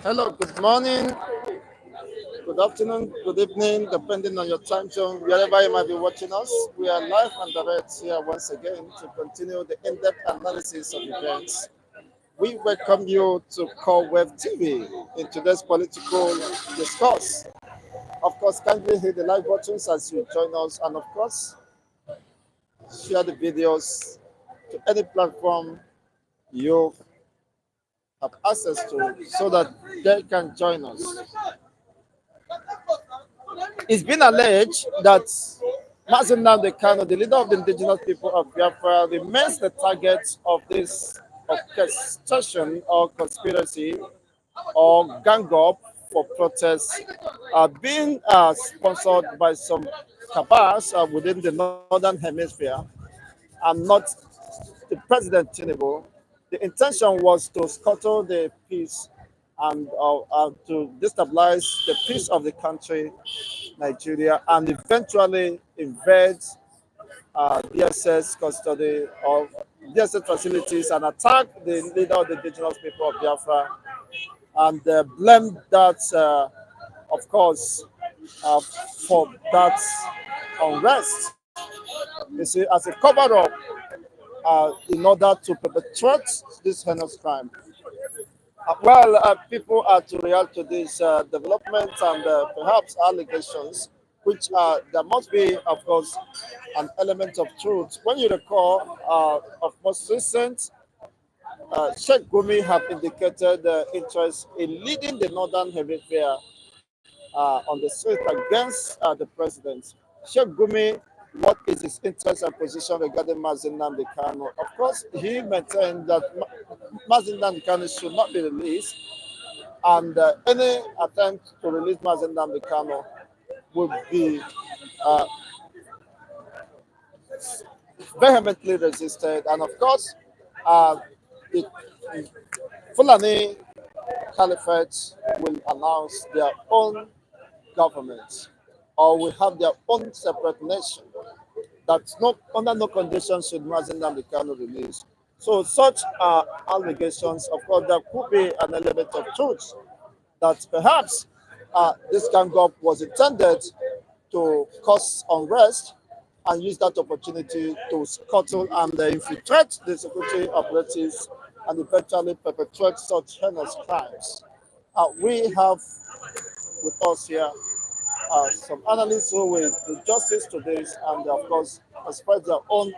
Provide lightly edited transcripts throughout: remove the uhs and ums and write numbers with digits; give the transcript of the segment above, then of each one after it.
Hello, good morning, good afternoon, good evening, depending on your time zone, wherever you might be watching us. We are live and direct here once again to continue the in depth analysis of events. We welcome you to Call Web TV in today's political discourse. Of course, kindly hit the like buttons as you join us, and of course, share the videos to any platform you have access to so that they can join us. It's been alleged that Nnamdi Kanu, the leader of the indigenous people of Biafra, remains the target of this orchestration or conspiracy or gang up for protests being sponsored by some cabals within the northern hemisphere and not the President Tinubu. The intention was to scuttle the peace and to destabilize the peace of the country, Nigeria, and eventually invade DSS custody of DSS facilities and attack the leader of the indigenous people of Biafra and blame that, of course, uh, for that unrest. You see, as a cover up in order to perpetrate this heinous crime. People are to react to these developments and perhaps allegations, which there must be, of course, an element of truth. When you recall, of most recent, Sheikh Gumi have indicated interest in leading the Northern Hemisphere on the street against the president. Sheikh Gumi, what is his interest and position regarding Mazin Nnamdi Kanu? Of course, he maintained that Mazin Nnamdi Kanu should not be released, and any attempt to release Mazin Nnamdi Kanu would be uh, vehemently resisted. And of course, uh, the Fulani Caliphate will announce their own government or will have their own separate nation. That's not under no condition should Mazin Nnamdi Kanu release. So such allegations, of course, there could be an element of truth that perhaps this gang up was intended to cause unrest and use that opportunity to scuttle and infiltrate the security operatives and eventually perpetrate such heinous crimes. We have with us here some analysts who will do justice to this and, of course, express their own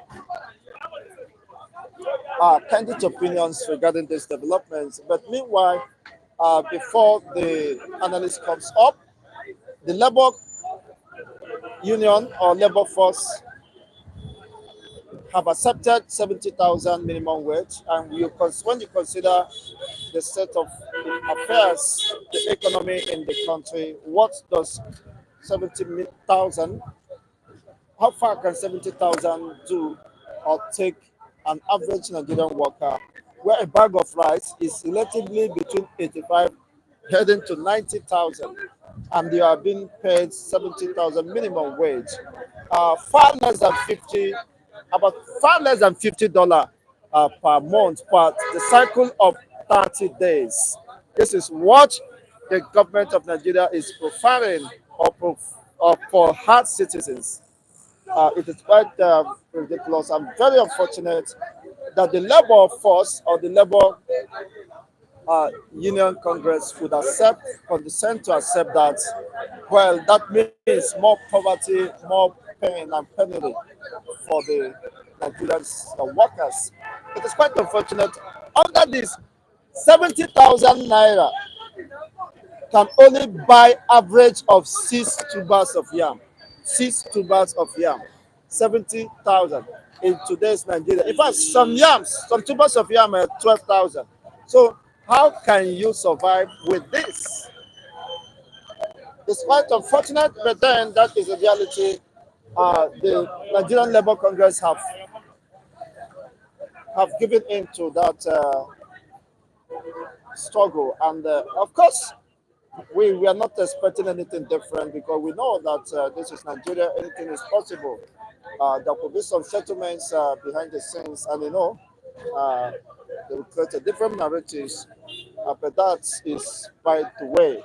candid opinions regarding these developments. But meanwhile, before the analyst comes up, the labor union or labor force have accepted 70,000 minimum wage, and when you consider the state of affairs, the economy in the country, what does 70,000, how far can 70,000 do or take an average Nigerian worker, where a bag of rice is relatively between 85 heading to 90,000, and they are being paid 70,000 minimum wage, far less than 50, about far less than $50 per month per the cycle of 30 days. This is what the government of Nigeria is preferring or for hard citizens. It is quite ridiculous and very unfortunate that the labor force or the labor union congress would accept, condescend to accept that. Well, that means more poverty, more pain and penury for the Nigerian workers. It is quite unfortunate. Under this, 70,000 naira can only buy average of 6 tubers of yam. 6 tubers of yam, 70,000 in today's Nigeria. In fact, some tubers of yam are 12,000. So how can you survive with this? It's quite unfortunate, but then that is the reality. The Nigerian Labour Congress have given in to that struggle, and of course, we are not expecting anything different because we know that this is Nigeria, anything is possible. There could be some settlements behind the scenes, and uh, they will create a different narratives but that is by the way.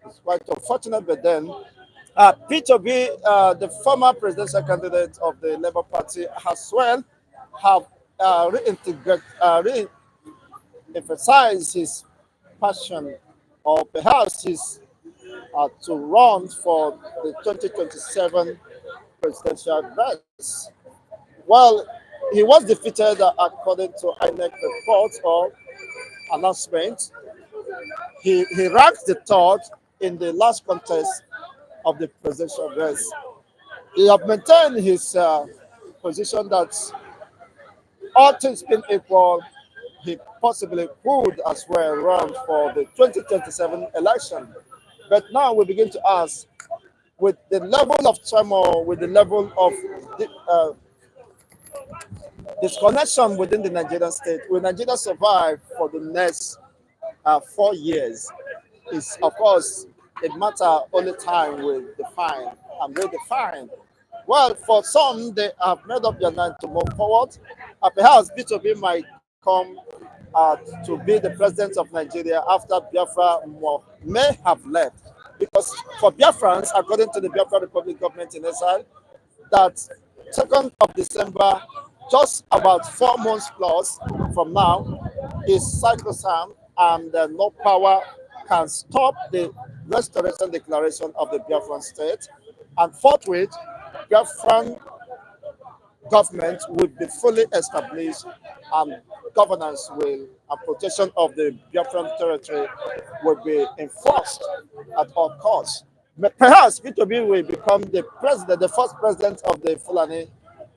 It's quite unfortunate, but then Peter B, the former presidential candidate of the Labour Party, as well have re-emphasized his passion or perhaps his to run for the 2027 presidential race. Well, he was defeated according to INEC report or announcement. He ranked the third in the last contest of the presidential race. He have maintained his position that all things being equal, he possibly could as well run for the 2027 election. But now we begin to ask, with the level of turmoil, with the level of disconnection within the Nigerian state, will Nigeria survive for the next 4 years? Is of course a matter only time will define and redefine. Well, for some, they have made up their mind to move forward. Perhaps B2B might come to be the president of Nigeria after Biafra may have left. Because for Biafrans, according to the Biafra Republic government in exile, that 2nd of December, just about 4 months plus from now, is sacrosanct and no power can stop the restoration declaration of the Biafran state. And forthwith, Biafran government will be fully established and governance will and protection of the Biafran territory will be enforced at all costs. Perhaps B2B will become the president, the first president of the Fulani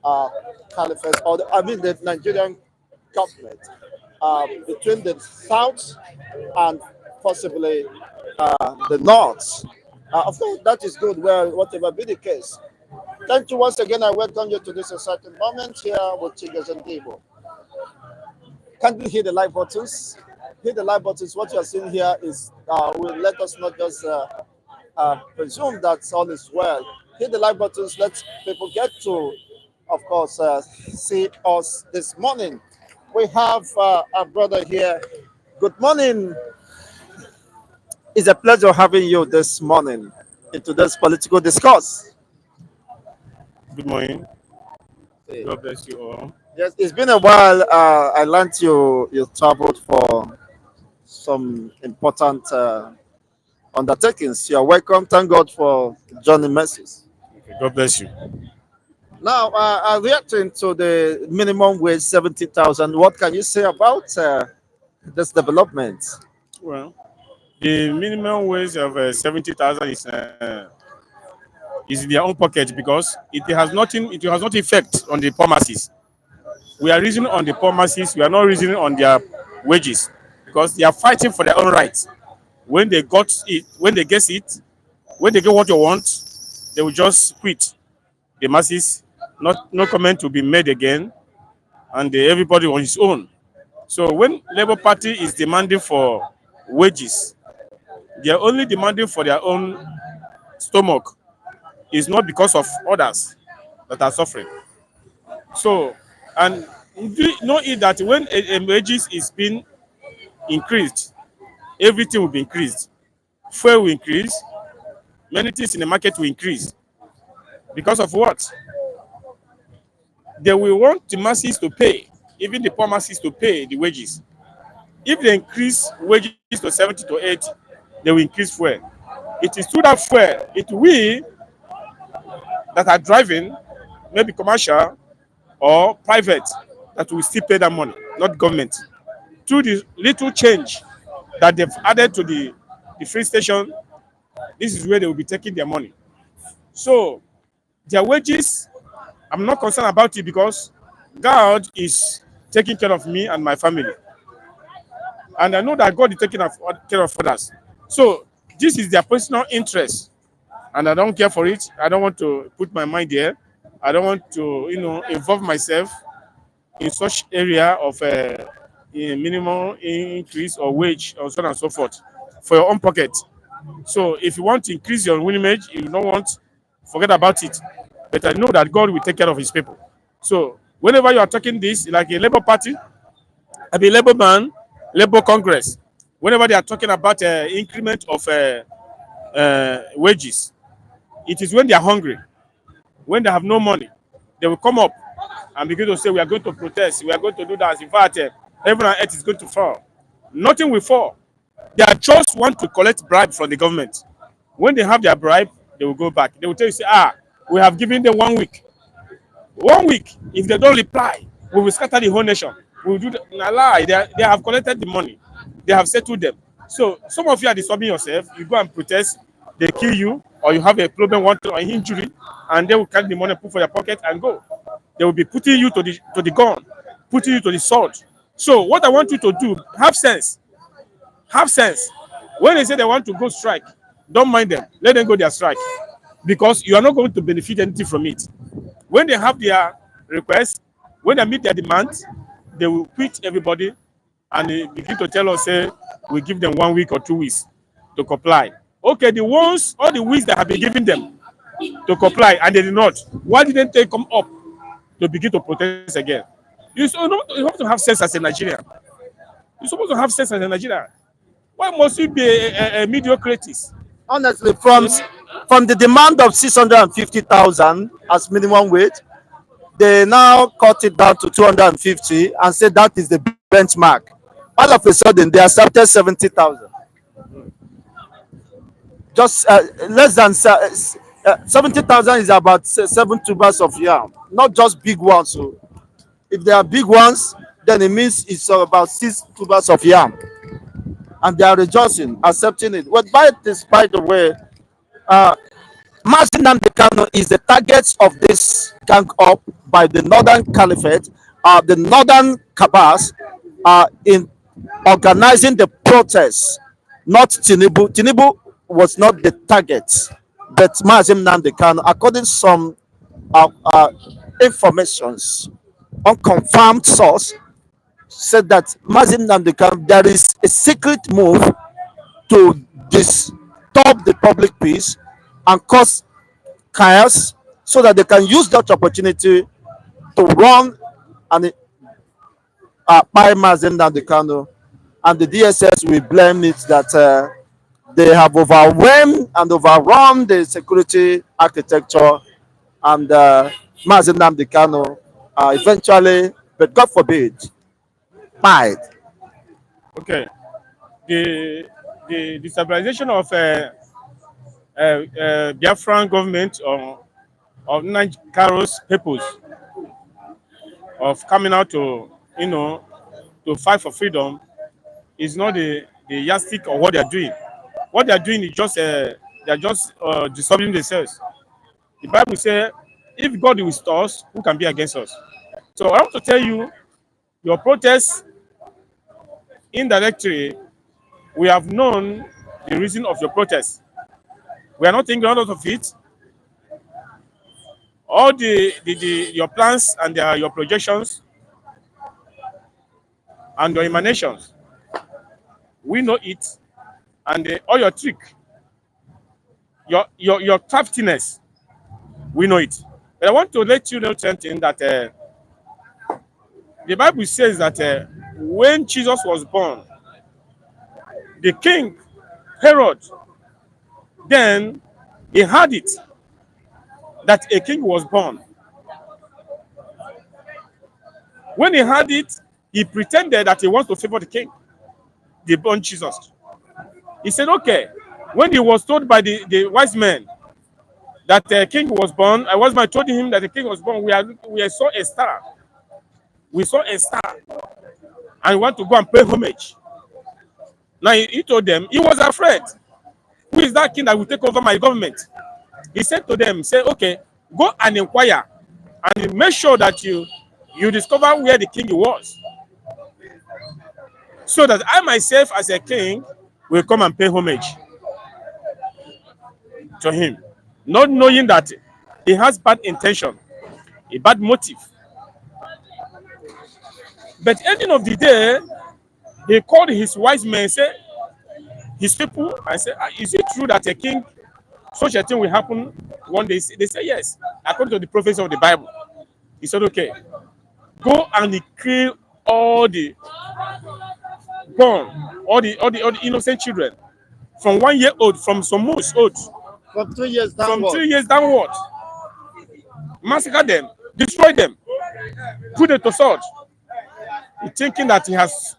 uh, Caliphate, or I mean the Nigerian government between the south and possibly the north. Of course, that is good. Well, whatever be the case. Thank you once again. I welcome you to this exciting moment here with Chigas and Debo. Can you hear the live buttons? Hit the live buttons. What you are seeing here is will let us not just presume that all is well. Hit the live buttons. Let people get to, of course, see us this morning. We have our brother here. Good morning. It's a pleasure having you this morning in today's political discourse. Good morning. God bless you all. Yes, it's been a while. I learned you traveled for some important undertakings. You are welcome. Thank God for joining messages. Okay, God bless you. Now, reacting to the minimum wage 70,000, what can you say about this development? Well, the minimum wage of 70,000 is in their own pocket because it has nothing. It has not effect on the poor masses. We are reasoning on the poor masses. We are not reasoning on their wages because they are fighting for their own rights. When they got it, when they get it, when they get what they want, they will just quit. The masses, not no comment to be made again, and everybody on his own. So when Labour Party is demanding for wages, they are only demanding for their own stomach. It's not because of others that are suffering. So, and you know it that when a wages is being increased, everything will be increased. Fuel will increase. Many things in the market will increase. Because of what? They will want the masses to pay, even the poor masses to pay the wages. If they increase wages to 70 to 80, they will increase fuel. It is through that fuel, it we that are driving, maybe commercial or private, that will still pay that money, not government. Through the little change that they've added to the free station, this is where they will be taking their money. So their wages, I'm not concerned about it because God is taking care of me and my family. And I know that God is taking care of others. So this is their personal interest, and I don't care for it. I don't want to put my mind there. I don't want to, involve myself in such area of a minimum increase or wage or so on and so forth for your own pocket. So if you want to increase your minimum wage, if you don't want, forget about it. But I know that God will take care of His people. So whenever you are talking this, like a Labour Party, I be Labour man, Labour Congress. Whenever they are talking about increment of wages, it is when they are hungry, when they have no money, they will come up and begin to say, we are going to protest, we are going to do that. In fact, heaven and earth is going to fall. Nothing will fall. They are just want to collect bribe from the government. When they have their bribe, they will go back. They will tell you, say, we have given them 1 week. 1 week, if they don't reply, we will scatter the whole nation. We will do that. Nah, lie. They have collected the money. They have settled them. So some of you are disturbing yourself. You go and protest, they kill you, or you have a problem, or injury, and they will carry the money, put for your pocket, and go. They will be putting you to the gun, putting you to the sword. So what I want you to do, have sense. Have sense. When they say they want to go strike, don't mind them. Let them go their strike. Because you are not going to benefit anything from it. When they have their request, when they meet their demands, they will quit everybody and they begin to tell us, say, we give them 1 week or 2 weeks to comply. Okay, the ones, all the weeks that have been given them to comply and they did not, why didn't they come up to begin to protest again? You have to have sense as a Nigerian. You're supposed to have sense as a Nigerian. Why must you be a mediocrity? Honestly, from the demand of 650,000 as minimum wage, they now cut it down to 250 and say that is the benchmark. All of a sudden, they accepted 70,000. Just less than 70,000 is about 7 tubers of yam, not just big ones. So if they are big ones, then it means it's about 6 tubers of yam, and they are rejoicing, accepting it. But by the way, Mazi Nnamdi Kanu is the target of this gang up by the Northern Caliphate, the Northern Kabas, in organizing the protests, not Tinubu. Tinubu was not the target, but Mazi Nnamdi Kanu, according to some informations, unconfirmed source, said that Mazi Nnamdi Kanu, there is a secret move to disturb the public peace and cause chaos so that they can use that opportunity to run and buy Mazi Nnamdi Kanu. And the DSS will blame it that they have overwhelmed and overrun the security architecture, and Mazi Nnamdi Kanu eventually, but God forbid, died. Okay. The destabilization of Biafran government or of Nigeria's peoples of coming out to to fight for freedom is not the yardstick of what they are doing. What they are doing is just they are just disturbing themselves. The Bible says, if God is with us, who can be against us? So I want to tell you, your protest indirectly, we have known the reason of your protest. We are not thinking out of it. All your plans and your projections and your emanations, we know it, and all your trick, your craftiness, we know it. But I want to let you know something that the Bible says that when Jesus was born, the king Herod, then he had it that a king was born. When he had it, he pretended that he wants to favor the king, the born Jesus. He said, okay, when he was told by the wise men that the king was born, a wise man told him that the king was born, we saw a star. We saw a star, and we want to go and pay homage. Now he told them, he was afraid. Who is that king that will take over my government? He said to them, say, okay, go and inquire and make sure that you discover where the king was, so that I myself as a king will come and pay homage to him, not knowing that he has bad intention, a bad motive. But ending of the day, he called his wise men, say, his people, and said, is it true that a king, such a thing will happen one day? They say yes, according to the prophecy of the Bible. He said, okay, go and kill all the born all the innocent children from 1 year old, from some months old, From 3 years from downward. 3 years downward, massacre them, destroy them, put them to sword. He thinking that he has,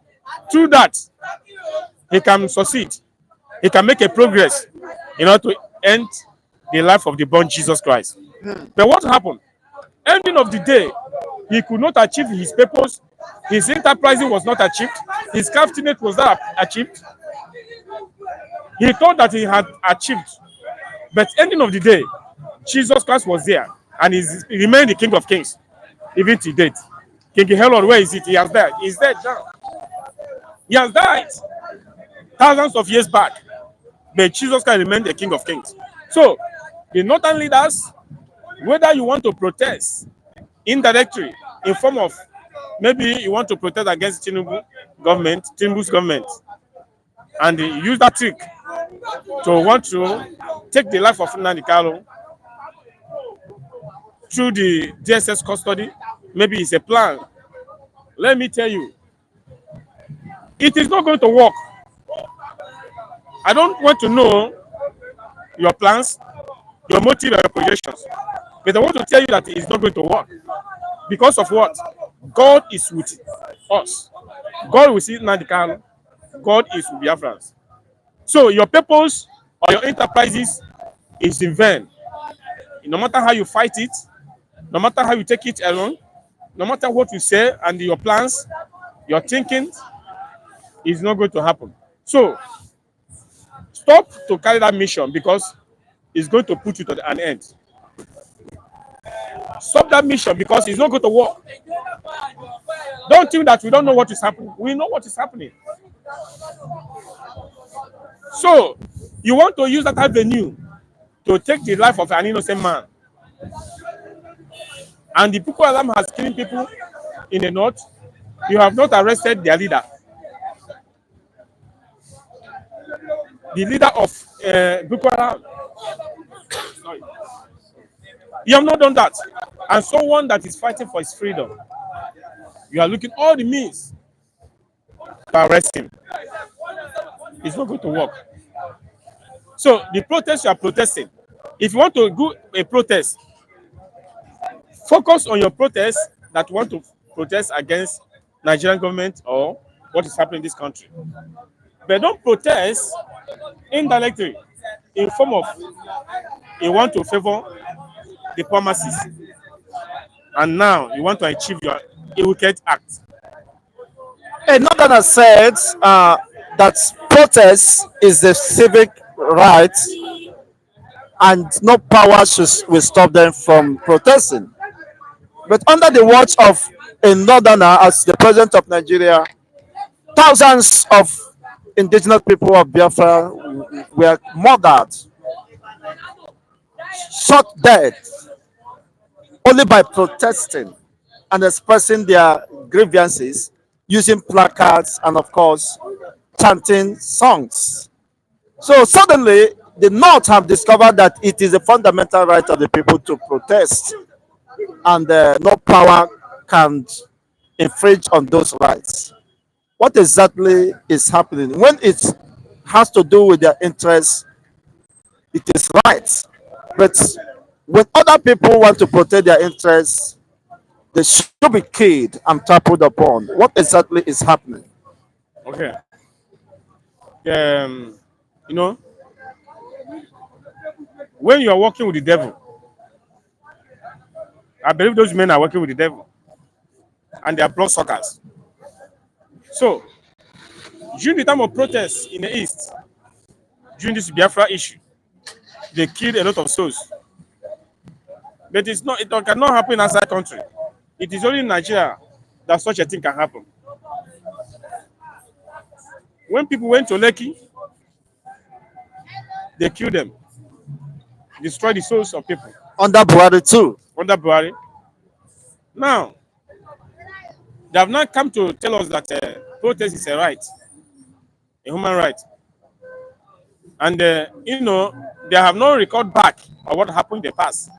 through that, he can succeed. He can make a progress in order to end the life of the born Jesus Christ. But what happened? Ending of the day, he could not achieve his purpose. His enterprising was not achieved. His captainate was not achieved. He thought that he had achieved. But ending of the day, Jesus Christ was there, and he remained the King of Kings, even to date. King Herod, where is it? He has died. He's dead now. He has died thousands of years back. But Jesus Christ remained the King of Kings. So, the northern leaders, whether you want to protest indirectly in form of, maybe you want to protest against Tinubu's government, and they use that trick to want to take the life of Nnamdi through the DSS custody. Maybe it's a plan. Let me tell you, it is not going to work. I don't want to know your plans, your motive, and your projections, but I want to tell you that it is not going to work. Because of what? God is with us. God will see Nnamdi Kanu. God is with Biafrans. So your purpose or your enterprises is in vain. No matter how you fight it, no matter how you take it along, no matter what you say and your plans, your thinking is not going to happen. So stop to carry that mission, because it's going to put you to an end. Stop that mission, because it's not going to work. Don't think that we don't know what is happening. We know what is happening. So you want to use that avenue to take the life of an innocent man. And the Boko Haram has killing people in the north. You have not arrested their leader. The leader of Boko Haram. Sorry. You have not done that. And someone that is fighting for his freedom, you are looking all the means to arrest him. It's not going to work. So the protest you are protesting, if you want to do a protest, focus on your protest that you want to protest against Nigerian government or what is happening in this country. But don't protest indirectly in form of you want to favor the promises, and now you want to achieve your wicked act. Another said that protest is a civic right and no power will stop them from protesting. But under the watch of a northerner as the president of Nigeria, thousands of indigenous people of Biafra were murdered, shot dead, only by protesting and expressing their grievances using placards and, of course, chanting songs. So suddenly, the North have discovered that it is a fundamental right of the people to protest, and no power can infringe on those rights. What exactly is happening? When it has to do with their interests, it is right. But when other people want to protect their interests, they should be killed and trampled upon. What exactly is happening? Okay. You know, when you are working with the devil, I believe those men are working with the devil, and they are bloodsuckers. So, during the time of protests in the east, during this Biafra issue, they killed a lot of souls. But it cannot happen outside country. It is only in Nigeria that such a thing can happen. When people went to Lekki, they killed them, destroyed the souls of people. Under Buhari too. Under Buhari. Now, they have not come to tell us that protest is a right, a human right. And, they have no record back of what happened in the past,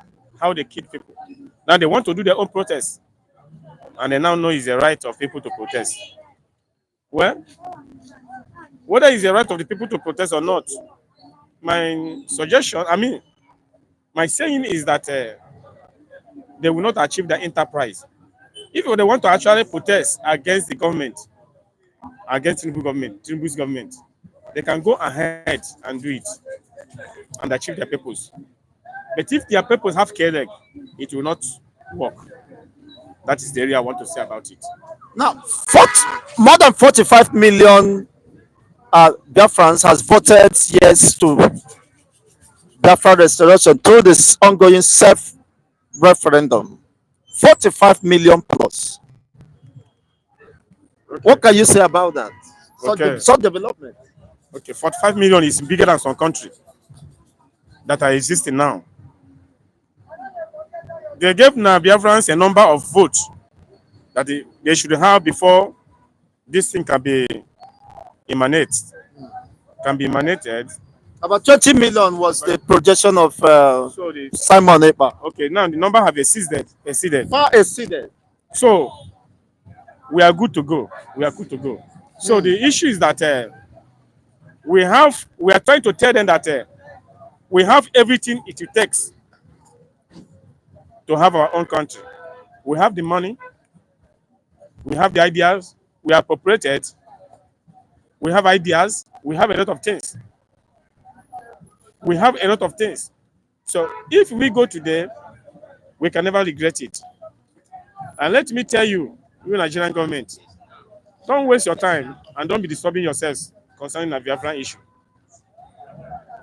how they killed people. Now they want to do their own protest. And they now know it's a right of people to protest. Well, whether it's the right of the people to protest or not, my suggestion, I mean, my saying is that they will not achieve their enterprise. If they want to actually protest against the government, against Tinubu's government, they can go ahead and do it and achieve their purpose. But if their purpose have carried, it will not work. That is the area I want to say about it. Now, more than 45 million Biafrans has voted yes to Biafra restoration through this ongoing self referendum. 45 million plus. What can you say about that? Okay. Such development. Okay, 45 million is bigger than some country that are existing now. They gave Biafrans a number of votes that they should have before this thing can be emanated. About 20 million was the projection of So the, Simon Epa. okay, now the number have exceeded. Far exceeded. So we are good to go. We are good to go. So the issue is that we are trying to tell them that we have everything it takes to have our own country. We have the money, we have the ideas, we are appropriated, we have ideas, we have a lot of things. We have a lot of things. So if we go today, we can never regret it. And let me tell you, you Nigerian government, don't waste your time and don't be disturbing yourselves concerning the Biafra issue.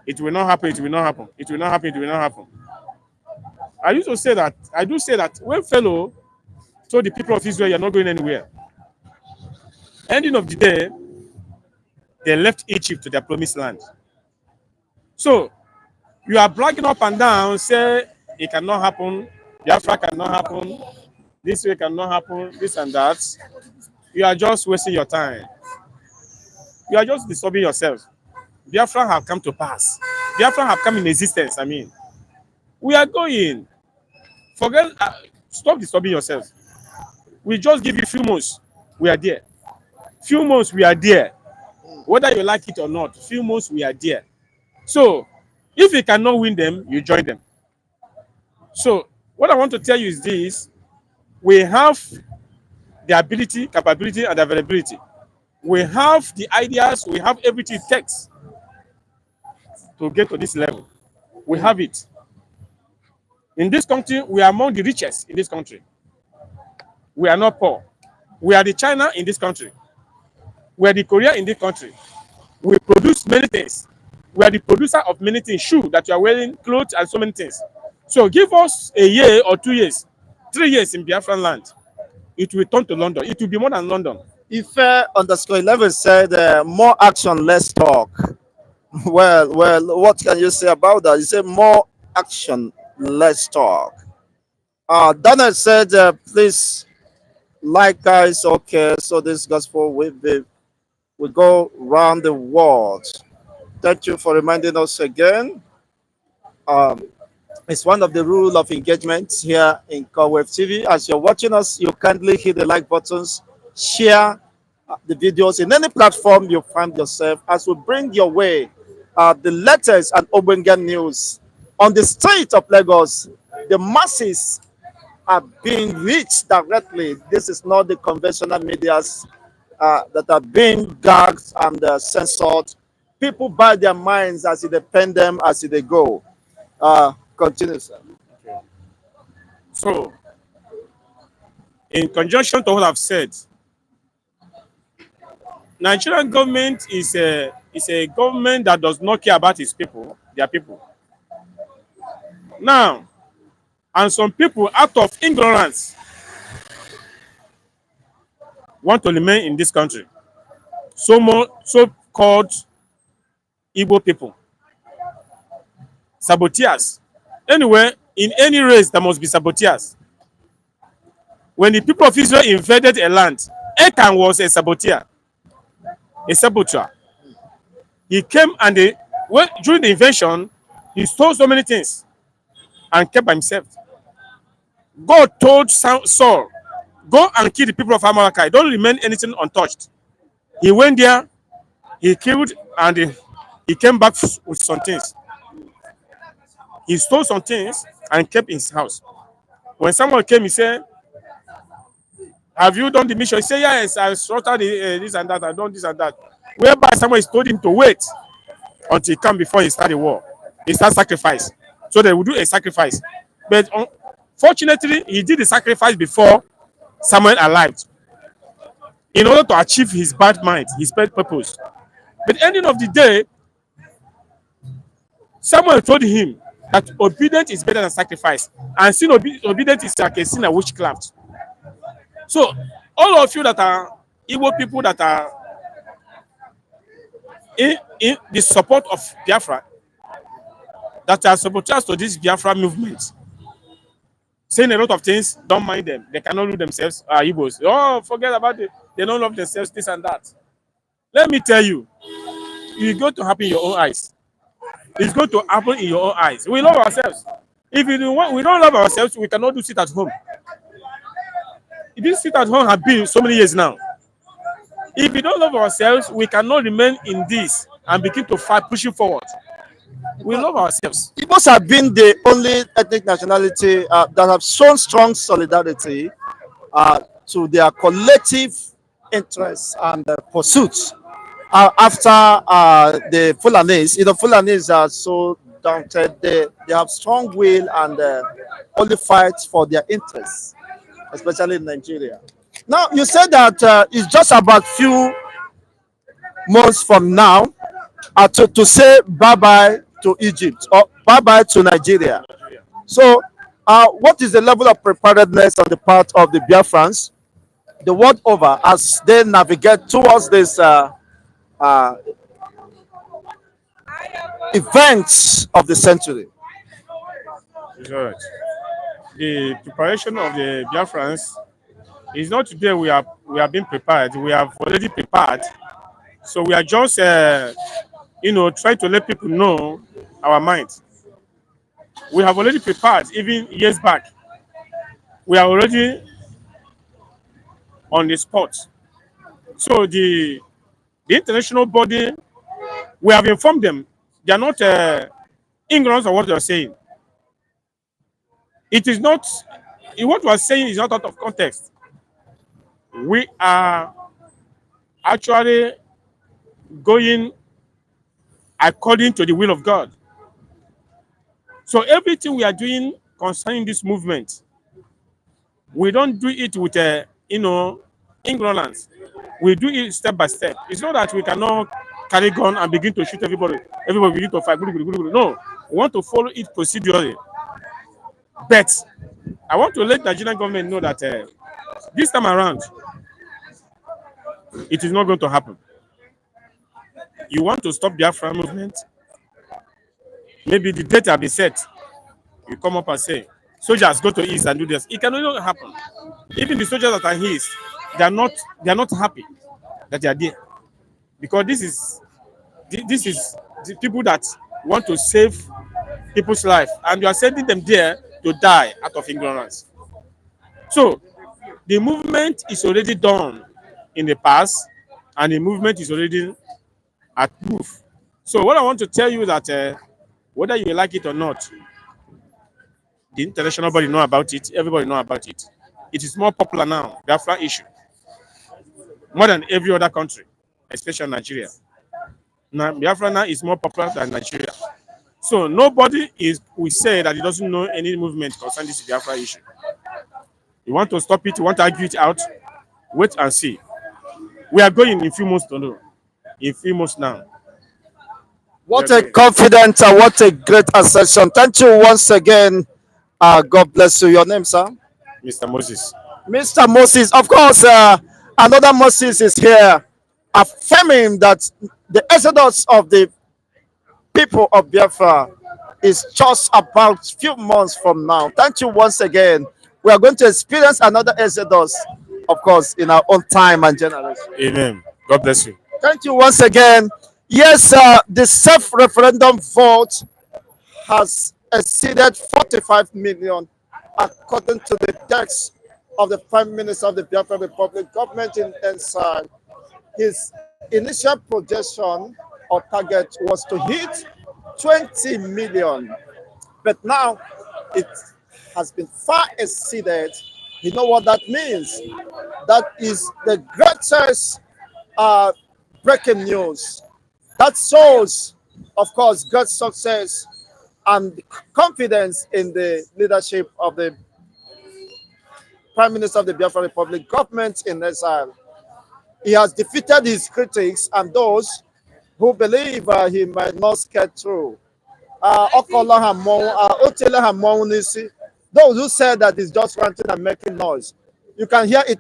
It will not happen, it will not happen, it will not happen, it will not happen. I do say that when fellow told the people of Israel, you're not going anywhere, ending of the day, they left Egypt to their promised land. So you are bragging up and down, say it cannot happen, Biafra cannot happen, this way cannot happen, this and that. You are just wasting your time. You are just disturbing yourself. Biafra have come to pass. Biafra have come in existence. I mean, we are going. Forget. Stop disturbing yourself. We just give you few months. We are there. Few months we are there. Whether you like it or not, few months we are there. So, if you cannot win them, you join them. So, what I want to tell you is this: we have the ability, capability, and availability. We have the ideas, we have everything it takes to get to this level. We have it. In this country, we are among the richest in this country. We are not poor. We are the China in this country. We are the Korea in this country. We produce many things. We are the producer of many things, shoes that you are wearing, clothes, and so many things. So give us a year or 2 years, 3 years in Biafran land. It will turn to London. It will be more than London. Ife_11 said, more action, less talk. Well, what can you say about that? You say more action, less talk. Daniel said, please like guys. Okay, so this gospel will go round the world. Thank you for reminding us again. It's one of the rules of engagement here in CoreWave TV. As you're watching us, you kindly hit the like buttons, share the videos in any platform you find yourself, as we bring your way the latest and Obengan news on the state of Lagos. The masses are being reached directly. This is not the conventional medias that are being gagged and censored. People buy their minds as they pen them as they go. Continue, sir. Okay. So, in conjunction to what I've said, Nigerian government is a government that does not care about its people, their people. Now, and some people, out of ignorance, want to remain in this country. So-called Igbo people, saboteurs. Anyway, in any race, there must be saboteurs. When the people of Israel invaded a land, Achan was a saboteur. A saboteur. He came and during the invasion, he stole so many things and kept by himself. God told Saul, go and kill the people of Amalekite. Don't remain anything untouched. He went there, he killed, and he came back with some things. He stole some things and kept in his house. When someone came, he said, "Have you done the mission?" He said, "Yes, I slaughtered this and that, I've done this and that." Whereby someone is told him to wait until he come before he start the war. He start sacrifice. So they will do a sacrifice. But fortunately, he did the sacrifice before Samuel arrived in order to achieve his bad mind, his bad purpose. But ending of the day, Samuel told him that obedience is better than sacrifice. And sin obedience is like a sin of witchcraft. So all of you that are Igbo people that are in the support of Biafra, that are supporters to this Biafra movement, saying a lot of things, don't mind them. They cannot do themselves, Igbos. Oh, forget about it. They don't love themselves, this and that. Let me tell you, it's going to happen in your own eyes. It's going to happen in your own eyes. We love ourselves. If we don't love ourselves, we cannot do sit at home. This sit at home has been so many years now. If we don't love ourselves, we cannot remain in this and begin to fight, pushing forward. We love ourselves. Igbos have been the only ethnic nationality that have shown strong solidarity to their collective interests and pursuits after the Fulanis. You know, Fulanis are so daunted. They have strong will and only fight for their interests, especially in Nigeria. Now, you said that it's just about few months from now to say bye-bye to Egypt or bye-bye to Nigeria. So, what is the level of preparedness on the part of the Biafrans the world over as they navigate towards this events of the century? It's all right. The preparation of the Biafrans is not today we are being prepared. We have already prepared. So we are just trying to let people know our mind. We have already prepared even years back. We are already on the spot. So the international body, we have informed them. They are not ignorant of what they are saying. It is not, what we are saying is not out of context. We are actually going according to the will of God. So everything we are doing concerning this movement, we don't do it with ignorance. We do it step by step. It's not that we cannot carry gun and begin to shoot everybody. Everybody begin to fight. No, we want to follow it procedurally. But I want to let the Nigerian government know that this time around, it is not going to happen. You want to stop the Biafra movement? Maybe the date will be set. You come up and say, soldiers go to East and do this. It can only happen. Even the soldiers that are East, they are not happy that they are there. Because this is the people that want to save people's life. And you are sending them there to die out of ignorance. So the movement is already done in the past, and the movement is already at proof. So what I want to tell you that whether you like it or not, the international body know about it, everybody know about it. It is more popular now, the Biafra issue, more than every other country, especially Nigeria. Now, Biafra now is more popular than Nigeria. So nobody will say that he doesn't know any movement concerning this Biafra issue. You want to stop it, you want to argue it out, wait and see. We are going in a few months to know. In a few months now. What a confidence and what a great assertion. Thank you once again. God bless you. Your name, sir? Mr. Moses. Mr. Moses. Of course, another Moses is here affirming that the exodus of the people of Biafra is just about few months from now. Thank you once again. We are going to experience another exodus, of course, in our own time and generation. Amen. God bless you. Thank you once again. Yes, the self-referendum vote has exceeded 45 million, according to the text of the Prime Minister of the Biafra Republic government in exile. His initial projection or target was to hit 20 million, but now it has been far exceeded. You know what that means? That is the greatest uh, breaking news. That shows, of course, great success and confidence in the leadership of the Prime Minister of the Biafra Republic government in exile. He has defeated his critics and those who believe he might not get through. Those who said that he's just ranting and making noise. You can hear it.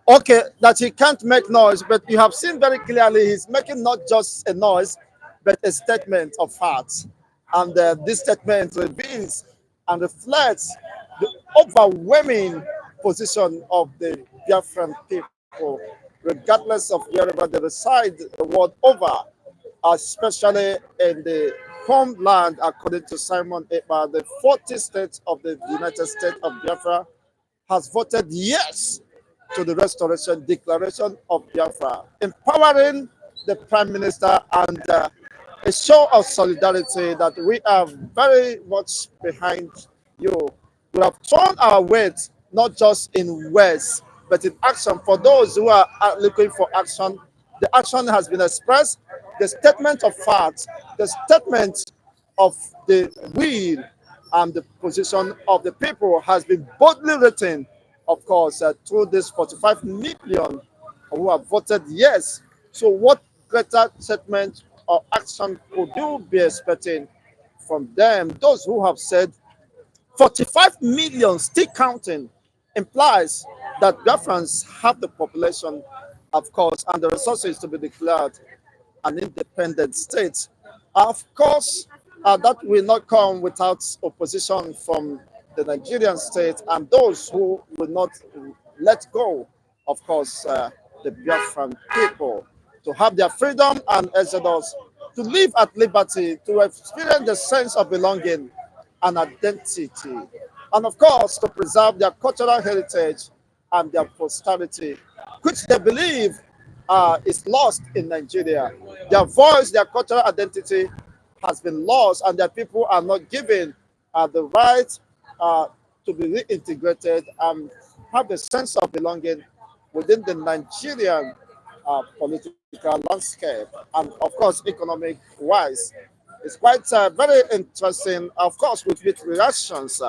Okay, that he can't make noise, but you have seen very clearly he's making not just a noise, but a statement of facts. And this statement reveals and reflects the overwhelming position of the Biafran people, regardless of wherever they reside the world over, especially in the homeland, according to Simon Ekpa, the 40 states of the United States of Biafra has voted yes to the Restoration Declaration of Biafra, empowering the Prime Minister and a show of solidarity that we are very much behind you. We have thrown our weight not just in words, but in action. For those who are looking for action, the action has been expressed. The statement of fact, the statement of the will and the position of the people has been boldly written, of course, through this 45 million who have voted yes. So, what greater statement or action could you be expecting from them? Those who have said 45 million still counting implies that Biafrans have the population, of course, and the resources to be declared an independent state. Of course, that will not come without opposition from the Nigerian state and those who will not let go, of course, the Biafran people to have their freedom and exodus, to live at liberty, to experience the sense of belonging and identity, and of course, to preserve their cultural heritage and their posterity, which they believe is lost in Nigeria. Their voice, their cultural identity has been lost, and their people are not given the right to be reintegrated and have a sense of belonging within the Nigerian political landscape and, of course, economic wise. It's quite very interesting, of course, with reactions.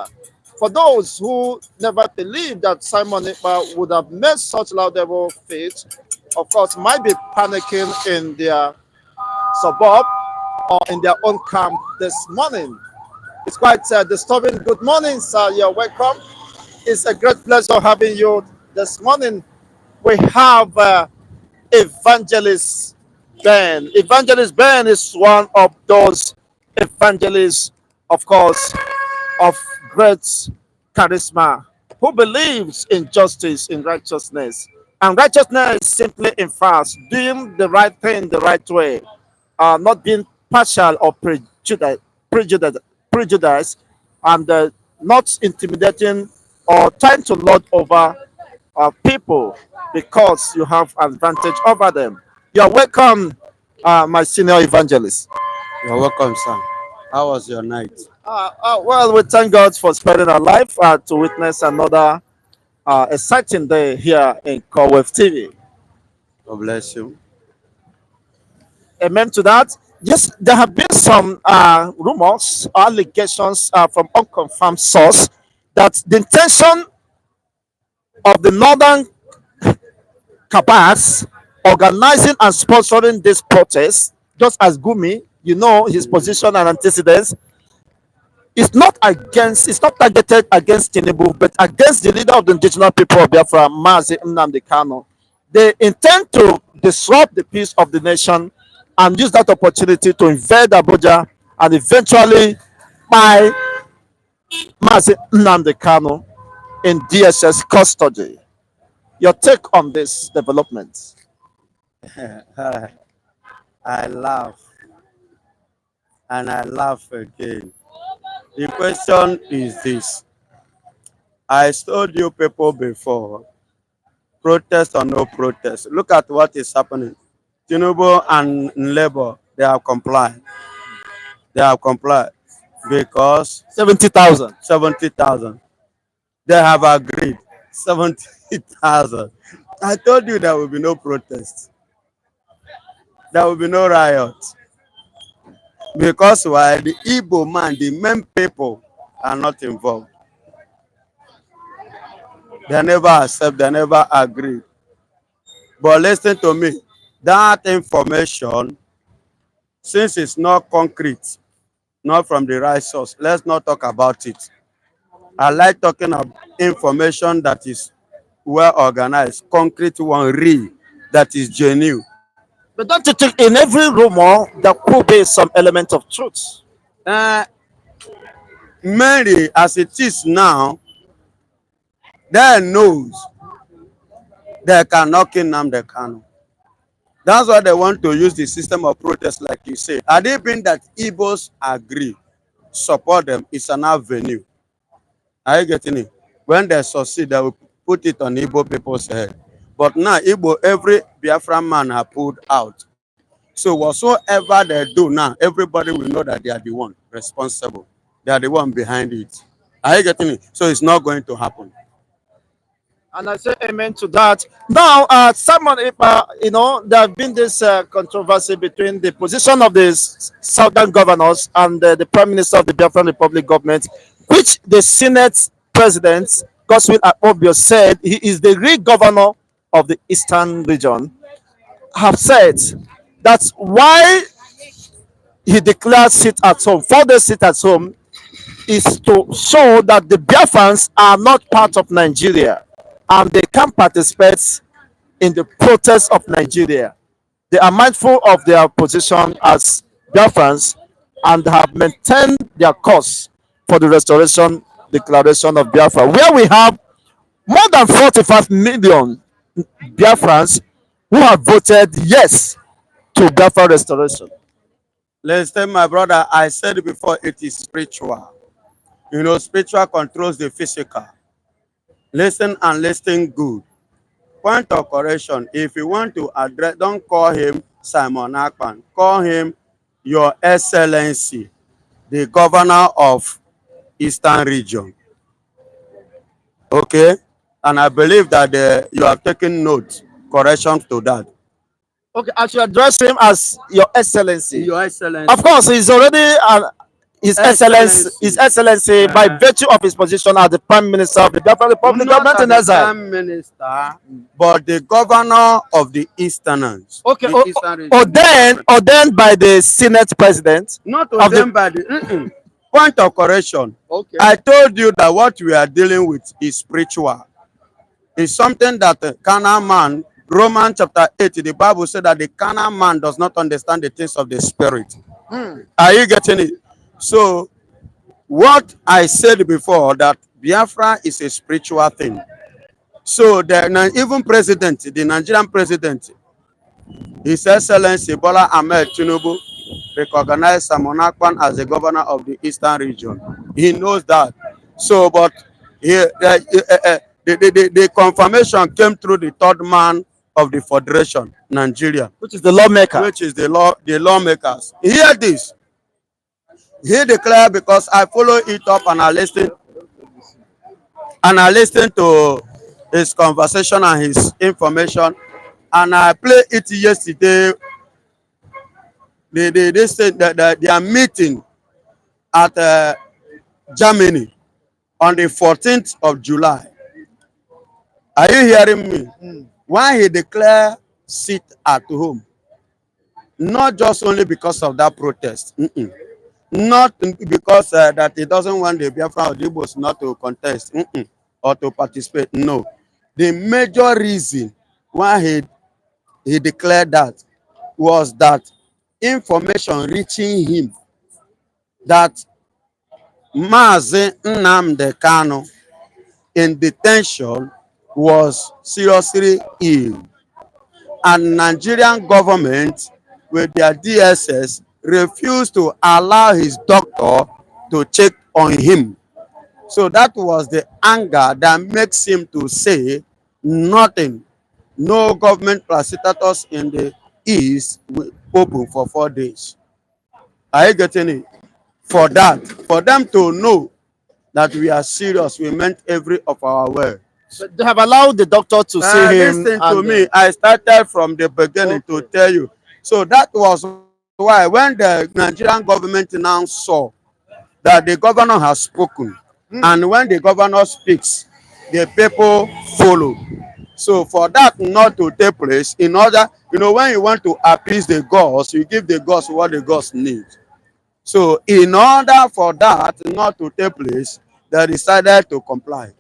For those who never believed that Simon Ekpa would have made such laudable feat, of course, might be panicking in their suburb or in their own camp this morning. It's quite disturbing. Good morning, sir. You're welcome. It's a great pleasure having you this morning. We have Evangelist Ben. Evangelist Ben is one of those evangelists, of course, of great charisma, who believes in justice, in righteousness. And righteousness simply infers doing the right thing the right way, not being partial or prejudiced, prejudiced and not intimidating or trying to lord over people because you have advantage over them. You're welcome, my senior evangelist. You're welcome, sir. How was your night? Well, we thank God for sparing our life to witness another exciting day here in Corwave TV. God bless you. Amen to that. Yes, there have been some rumors, allegations from unconfirmed source that the intention of the northern cabals organizing and sponsoring this protest, just as Gumi, you know his position and antecedents, it's not targeted against Tinubu, but against the leader of the indigenous people of Biafra, Nnamdi Kanu. They intend to disrupt the peace of the nation and use that opportunity to invade Abuja and eventually buy Nnamdi Kanu in DSS custody. Your take on this development? I laugh and I laugh again. The question is this. I told you people before protest or no protest, look at what is happening. Tinubu and Labour, they have complied. They have complied because 70,000. 70,000. They have agreed 70,000. I told you there will be no protest. There will be no riot. Because why? The Igbo man, the main people are not involved. They never accept, they never agree. But listen to me, that information, since it's not concrete, not from the right source, let's not talk about it. I like talking about information that is well organized, concrete one, real, that is genuine. But don't you think in every rumor there could be some element of truth? Uh, Mary, as it is now, they knows they cannot kill Nnamdi Kanu. That's why they want to use the system of protest, like you say. Had it been that Igbos agree, support them, it's an avenue. Are you getting it? When they succeed, they will put it on Igbo people's head. But now, Igbo, every Biafra man have pulled out. So whatsoever they do now, everybody will know that they are the one responsible. They are the one behind it. Are you getting it? So it's not going to happen. And I say amen to that. Now, Simon, there have been this controversy between the position of the southern governors and the Prime Minister of the Biafran Republic government, which the Senate President, Godswill Akpobio, said he is the real governor of the Eastern region, have said that's why he declared sit at home, 4 days sit at home, is to show that the Biafrans are not part of Nigeria and they can participate in the protest of Nigeria. They are mindful of their position as Biafrans and have maintained their course for the restoration declaration of Biafra, where we have more than 45 million Biafrans who have voted yes to Biafra restoration. Listen, my brother, I said it before, it is spiritual. You know, spiritual controls the physical. Listen and listen good. Point of correction, if you want to address, don't call him Simon Akpan. Call him Your Excellency, the governor of Eastern region. Okay? And I believe that you have taken note, correction to that. Okay, I should address him as Your Excellency. Your Excellency. Of course, he's already His Excellency, His Excellency, by virtue of his position as the Prime Minister of the Biafran Republic government in exile. Prime Minister, but the governor of the Easterners. Okay, the Eastern region. ordained by the Senate President. Not ordained by the point of correction. Okay. I told you that what we are dealing with is spiritual. It's something that the carnal man, Romans chapter 8, the Bible said that the carnal man does not understand the things of the spirit. Are you getting it? So, what I said before, that Biafra is a spiritual thing. So, even president, the Nigerian president, His Excellency Bola Ahmed Tinubu, recognized Simon Akpan as the governor of the Eastern region. He knows that. So, but the confirmation came through the third man of the Federation, Nigeria, Which is the lawmaker. which is the lawmakers. Hear this. He declared, because I follow it up and I listen to his conversation and his information, and I played it yesterday. They said that they are meeting at Germany on the 14th of July. Are you hearing me? Why he declared sit at home? Not just only because of that protest. Not because that he doesn't want the Biafra or the Igbos not to contest or to participate. No. The major reason why he declared that was that information reaching him that Mazi Nnamdi Kanu in detention was seriously ill, and Nigerian government with their DSS refused to allow his doctor to check on him. So that was the anger that makes him to say nothing No government placitators in the east will open for 4 days. Are you getting it? For that, for them to know that we are serious, we meant every of our word. But they have allowed the doctor to see him Listen to and me. I started from the beginning to okay. tell you. So that was why when the Nigerian government now saw that the governor has spoken, and when the governor speaks, the people follow. So for that not to take place, in order, when you want to appease the gods, you give the gods what the gods need. So in order for that not to take place, they decided to comply.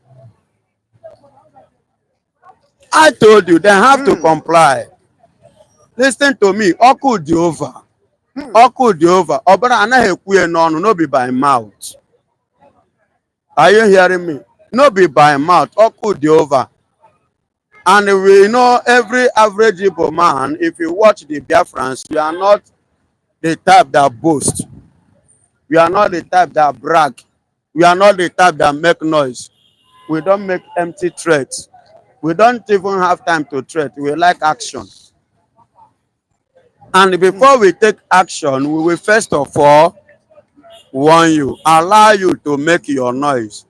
I told you they have to comply. Listen to me. Ọkụ dị over. Ọkụ dị over. Ọbara anaghị ekwu ya n'ọnụ, no be by mouth. Are you hearing me? No be by mouth. Ọkụ dị over. And we know every average Igbo man, if you watch the Biafrans, we are not the type that boast. We are not the type that brag. We are not the type that make noise. We don't make empty threats. We don't even have time to threat. We like action. And before we take action, we will first of all warn you, allow you to make your noise,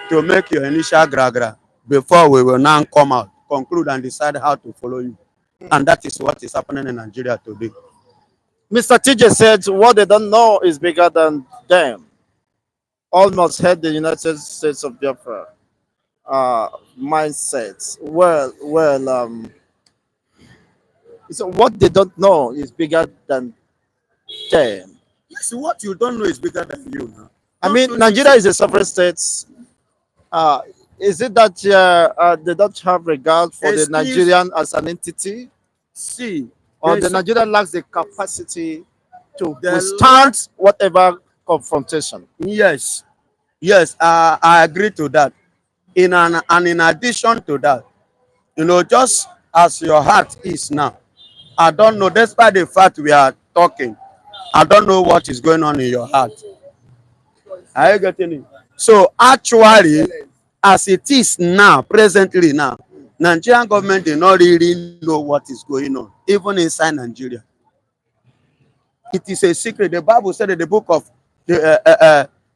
to make your initial gra before we will now come out, conclude and decide how to follow you. And that is what is happening in Nigeria today. Mr. TJ said what they don't know is bigger than them. Almost had the United States of Biafra mindset. So what they don't know is bigger than them. Yes, what you don't know is bigger than you now. I mean, Nigeria is a sovereign state. Uh, is it that they don't have regard for the Nigerian as an entity, See, or the Nigeria lacks the capacity to withstand whatever confrontation? yes, yes, I agree to that. And in addition to that, just as your heart is now, I don't know, despite the fact we are talking, I don't know what is going on in your heart. Are you getting it? So actually, as it is now, presently now, Nigerian government do not really know what is going on, even inside Nigeria. It is a secret. The Bible said in the book of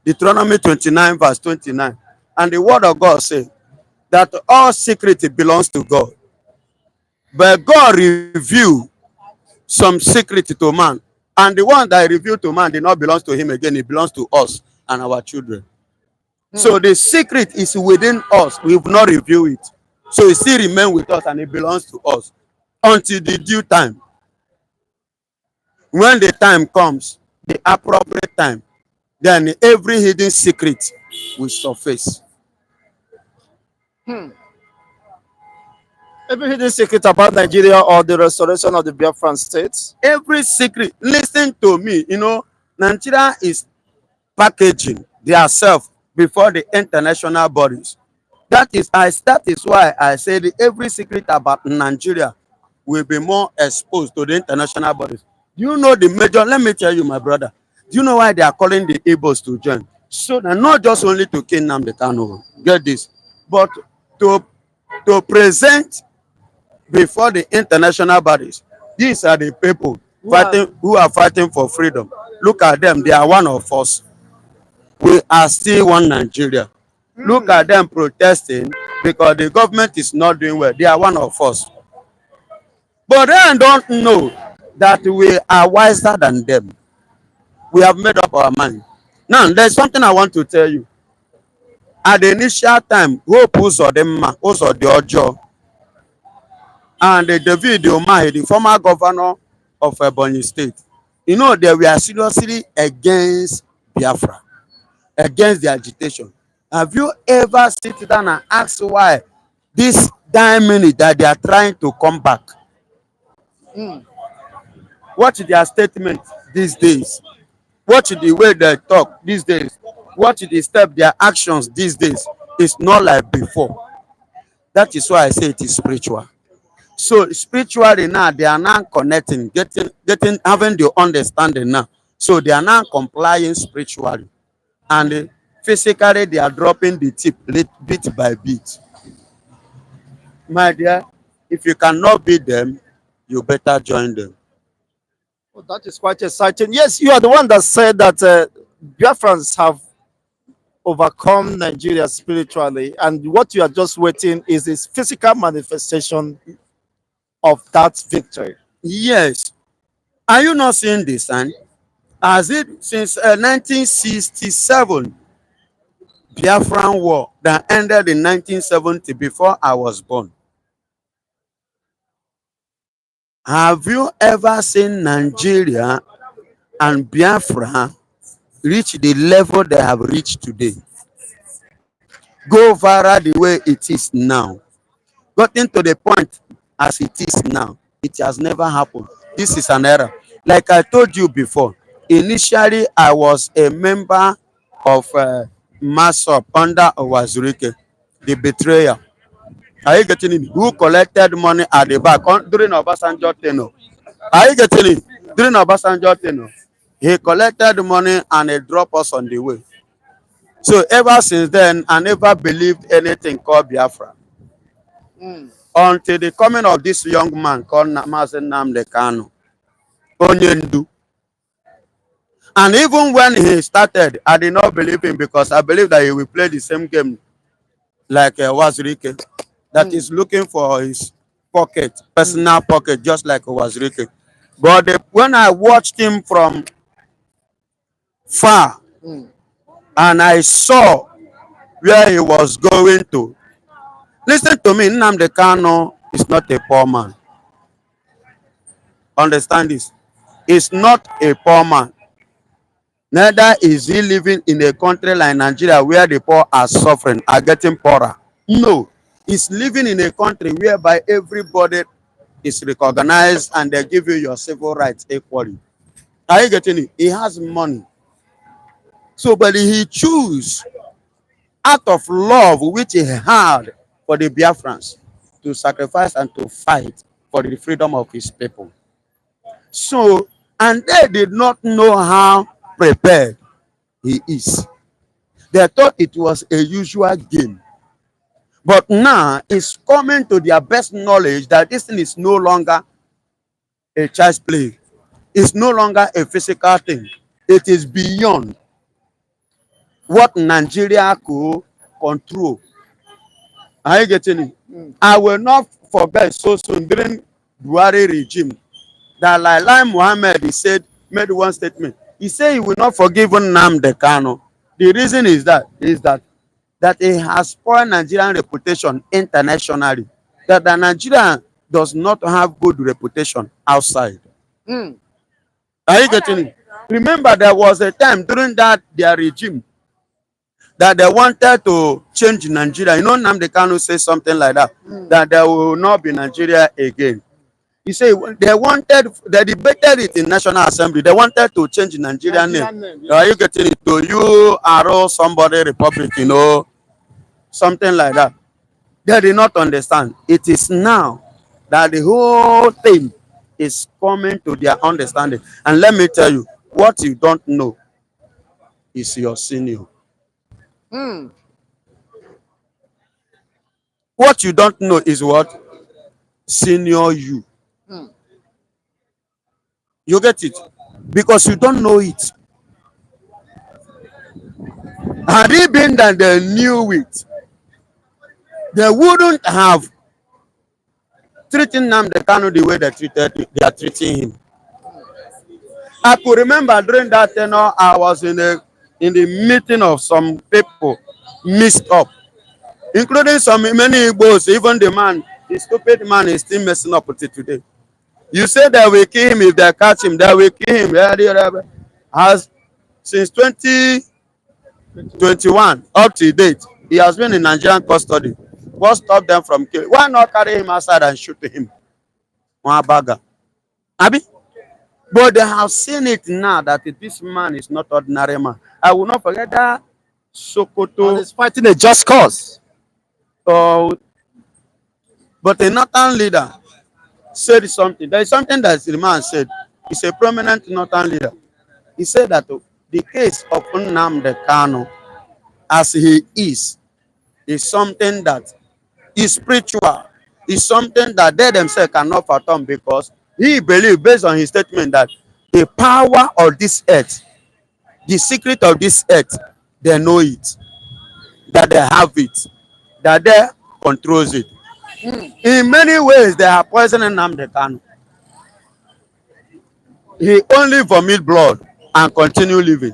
Deuteronomy 29, verse 29, and the word of God said that all secret belongs to God. But God revealed some secret to man. And the one that he revealed to man did not belong to him again. It belongs to us and our children. So the secret is within us. We have not revealed it. So it still remains with us and it belongs to us until the due time. When the time comes, the appropriate time, then every hidden secret will surface. Every hidden secret about Nigeria or the restoration of the Biafran state? Every secret, listen to me, Nigeria is packaging themselves before the international bodies. That is why I said every secret about Nigeria will be more exposed to the international bodies. Do you know the major? Let me tell you, my brother. Do you know why they are calling the Igbos to join? So that not just only to kill Nnamdi Kanu, get this, but to present before the international bodies. These are the people who are fighting for freedom. Look at them, they are one of us. We are still one Nigeria. Look at them protesting because the government is not doing well. They are one of us. But they don't know that we are wiser than them. We have made up our mind. Now, there's something I want to tell you. At the initial time, Hope Uzodimma, and David Umahi, the former governor of Ebonyi State, they were seriously against Biafra, against the agitation. Have you ever sit down and asked why this damn minute that they are trying to come back? Watch their statement these days. Watch the way they talk these days. Watch the step, their actions these days. It's not like before. That is why I say it is spiritual. So spiritually now they are now connecting, having the understanding now. So they are now complying spiritually, and physically they are dropping the tip bit by bit. My dear, If you cannot beat them, you better join them. Oh, that is quite exciting. Yes, you are the one that said that Biafrans have overcome Nigeria spiritually, and what you are just waiting is this physical manifestation of that victory. Yes. Are you not seeing this? And as it since 1967, Biafran War that ended in 1970 before I was born. Have you ever seen Nigeria and Biafra reach the level they have reached today? Go viral the way it is now. Gotten to the point as it is now. It has never happened. This is an error. Like I told you before, initially I was a member of MASOP under Owazurike, the betrayer. Are you getting it? Who collected money at the back during Obasanjo tenure? Are you getting it? During Obasanjo tenure, he collected money and he dropped us on the way. So ever since then, I never believed anything called Biafra. Until the coming of this young man called Nnamdi Kanu, Onyendu. And even when he started, I did not believe him because I believe that he will play the same game like Wazirike, that is looking for his pocket, personal pocket, just like Wazirike. But when I watched him from far and I saw where he was going to, listen to me, Nnamdi Kanu is not a poor man. Understand this. He's not a poor man. Neither is he living in a country like Nigeria where the poor are suffering, are getting poorer. No. He's living in a country whereby everybody is recognized and they give you your civil rights equally. Are you getting it? He has money. So, but he chose out of love which he had for the Biafrans to sacrifice and to fight for the freedom of his people. So, and they did not know how prepared he is. They thought it was a usual game. But now it's coming to their best knowledge that this thing is no longer a child's play. It's no longer a physical thing. It is beyond what Nigeria could control. Are you getting it? I will not forget so soon during Buhari regime that Lai Mohammed made one statement. He said he will not forgive Nnamdi Kanu. The reason is that he has spoiled Nigerian reputation internationally. That the Nigerian does not have good reputation outside. Are you getting it? Remember, there was a time during their regime that they wanted to change Nigeria. You know, Nnamdi Kanu said something like that, that there will not be Nigeria again. He said they debated it in National Assembly. They wanted to change Nigerian name. Yeah. Are you getting it? To you, Arrow, somebody, Republic, something like that. They did not understand. It is now that the whole thing is coming to their understanding. And let me tell you, what you don't know is your senior. What you don't know is what? Senior you. You get it? Because you don't know it. Had it been that they knew it, they wouldn't have treated Nnamdi Kanu the way they are treating him. I could remember during that tenure, I was in the meeting of some people mixed up, including many Igbos, even the stupid man is still messing up with it today. You say they will kill him if they catch him, they will kill him. As since 2021 up to date, he has been in Nigerian custody. What stopped them from killing? Why not carry him outside and shoot him? One bagger. Abi? But they have seen it now that this man is not ordinary man. I will not forget that Sokoto. And he's fighting a just cause. But a northern leader said something. There is something that the man said. He's a prominent northern leader. He said that the case of Nnamdi Kanu, as he is something that is spiritual. is something that they themselves cannot fathom, because he believes, based on his statement, that the power of this earth, the secret of this earth, they know it, that they have it, that they controls it. In many ways, they are poisoning Nnamdi Kanu. He only vomit blood and continue living.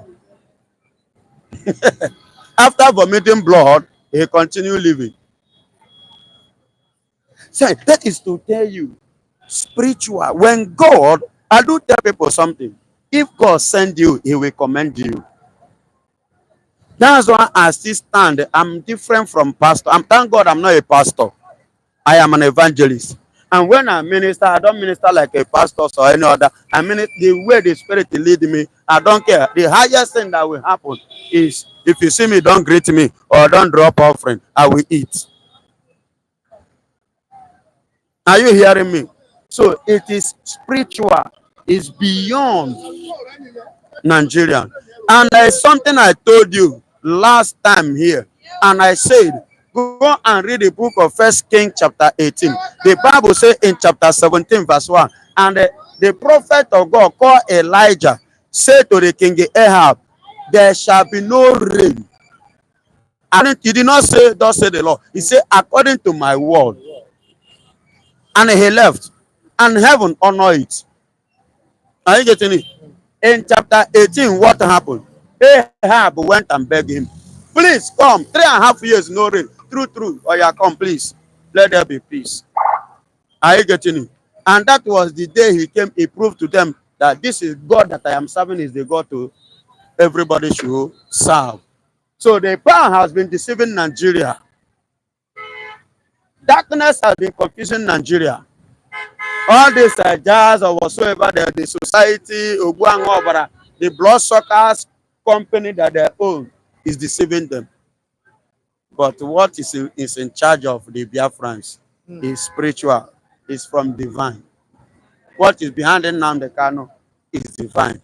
After vomiting blood, he continue living. So that is to tell you, spiritual. When God, I do tell people something. If God send you, He will commend you. That's why I still stand. I'm different from pastor. Thank God I'm not a pastor. I am an evangelist. And when I minister, I don't minister like a pastor or any other. I mean the way the Spirit lead me. I don't care. The highest thing that will happen is, if you see me, don't greet me or don't drop offering, I will eat. Are you hearing me? So it is spiritual. It's beyond Nigerian. And there's something I told you last time here. And I said, go and read the book of First King chapter 18. The Bible says in chapter 17 verse 1, and the prophet of God called Elijah, said to the king Ahab, there shall be no rain. He did not say, thus say the Lord. He said, according to my word. And he left. And heaven honored it. Are you getting it? In chapter 18, what happened? Ahab went and begged him, please come. 3.5 years, no rain. True. Oh, yeah, come, please. Let there be peace. Are you getting it? And that was the day he came. He proved to them that this is God that I am serving, is the God to everybody should serve. So the power has been deceiving Nigeria. Darkness has been confusing Nigeria. All this jazz or whatsoever, the society, the bloodsuckers company that they own is deceiving them. But what is in charge of the Biafrans is spiritual, is from divine. What is behind Nnamdi Kanu is divine.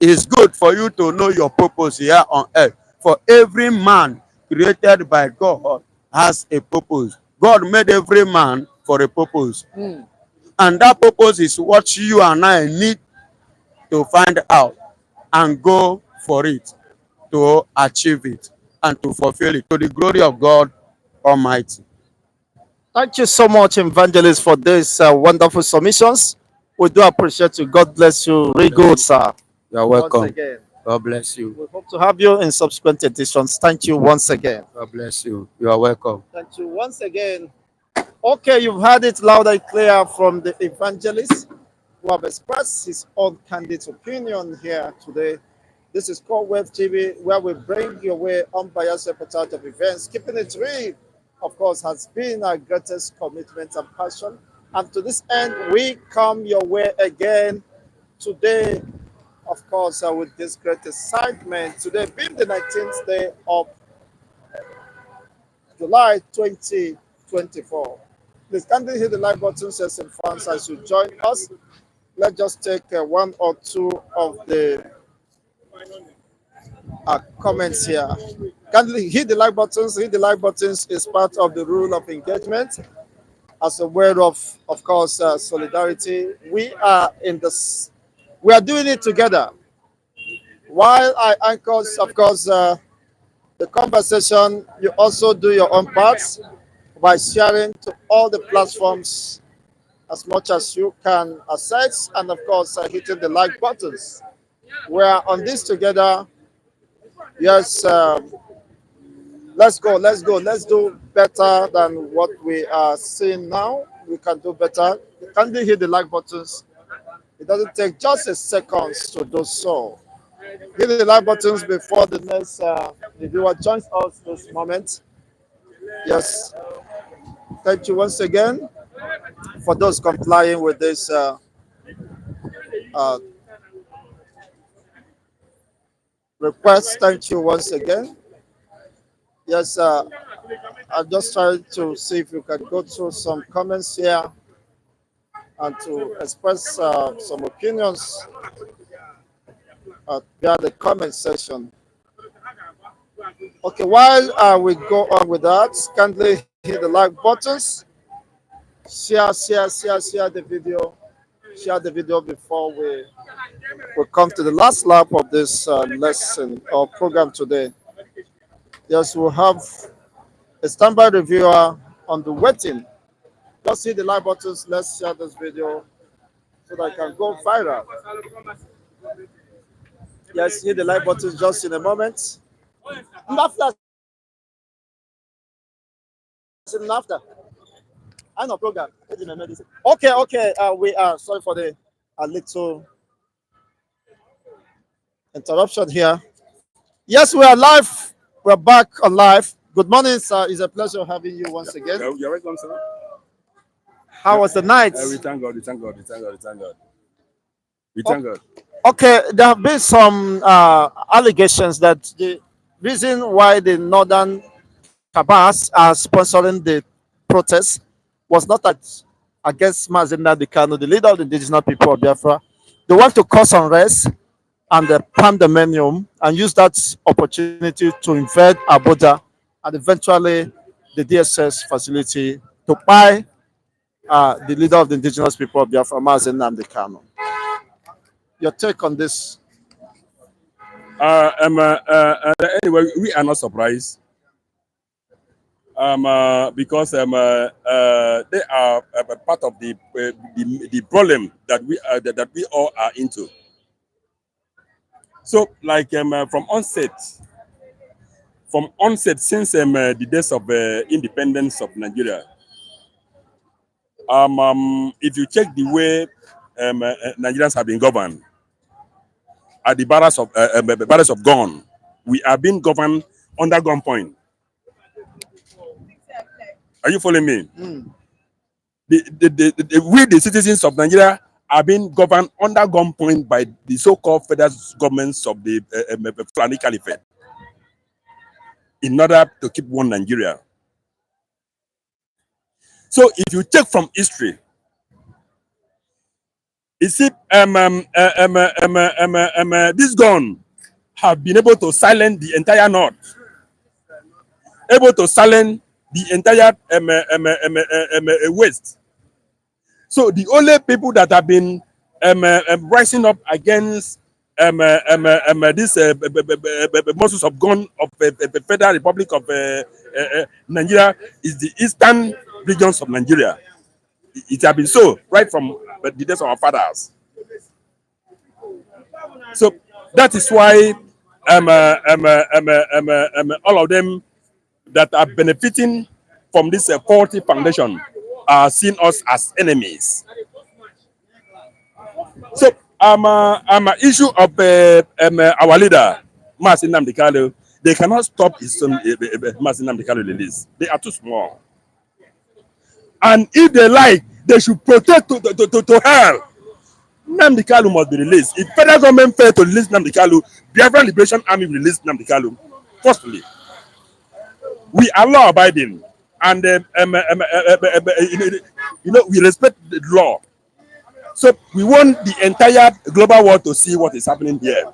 It's good for you to know your purpose here on earth. For every man created by God has a purpose. God made every man for a purpose. And that purpose is what you and I need to find out and go for it, to achieve it, and to fulfill it to the glory of God Almighty. Thank you so much, Evangelist, for these wonderful submissions. We do appreciate you. God bless you. Very good, sir. You're Once welcome. again. God bless you. We hope to have you in subsequent editions. Thank you once again. God bless you. You are welcome. Thank you once again. Okay, you've heard it loud and clear from the evangelist who have expressed his own candid opinion here today. This is called Web TV, where we bring your way unbiased reportage of events. Keeping it real, of course, has been our greatest commitment and passion. And to this end, we come your way again today, of course, with this great excitement. Today being the 19th day of July 2024. Please kindly hit the like button, share some fans as you join us. Let's just take one or two of the comments here. Kindly hit the like buttons. Hit the like buttons is part of the rule of engagement. As a word of course, solidarity. We are in this. We are doing it together. While I anchor, of course, the conversation, you also do your own parts by sharing to all the platforms as much as you can access, and of course, hitting the like buttons. We are on this together. Yes, let's go, let's do better than what we are seeing now. We can do better. Can you hit the like buttons? It doesn't take just a second to do so. Hit the like buttons before the next viewer joins us this moment. Yes, thank you once again for those complying with this uh, request. Thank you once again. Yes, I'm just trying to see if you can go through some comments here and to express some opinions via the comment section. Okay, while we go on with that, kindly hit the like buttons, share the video. Share the video before we come to the last lap of this lesson or program today. Yes, we'll have a standby reviewer on the waiting. Just hit the like buttons. Let's share this video so that it can go viral. Yes, hit the like buttons just in a moment. After. I know program. Okay. We are sorry for the little interruption here. Yes, we are live. We're back on live. Good morning, sir. It's a pleasure having you once again. You're welcome, sir. How was the night? We thank God. We thank God. We thank God. We thank God. We thank God. Okay, there have been some allegations that the reason why the Northern Cabas are sponsoring the protest was not against Nnamdi Kanu, the leader of the indigenous people of Biafra. They want to cause unrest and the pandemonium and use that opportunity to invade Abuja and eventually the DSS facility to buy the leader of the indigenous people of Biafra, Nnamdi Kanu. Your take on this? Anyway, we are not surprised. Because they are part of the problem that we all are into. So, like from onset, since the days of independence of Nigeria, if you check the way Nigerians have been governed, at the barracks of gun, we are being governed under gunpoint. Are you following me? The citizens of Nigeria are being governed under gunpoint by the so-called federal governments of the Fulani Caliphate in order to keep one Nigeria. So if you take from history, you see, this gun have been able to silence the entire North, able to silence the entire West. So the only people that have been rising up against this muscles of gun of the Federal Republic of Nigeria is the eastern regions of Nigeria. It has been so right from the days of our fathers. So that is why all of them that are benefiting from this faulty foundation are seeing us as enemies. So issue of our leader, Nnamdi Kanu, they cannot stop his son, Nnamdi Kanu release. They are too small. And if they like, they should protect to hell. Nnamdi Kanu must be released. If federal government fail to release Nnamdi Kanu, Biafra Liberation Army will release Nnamdi Kanu. Firstly, we are law abiding, and we respect the law. So we want the entire global world to see what is happening here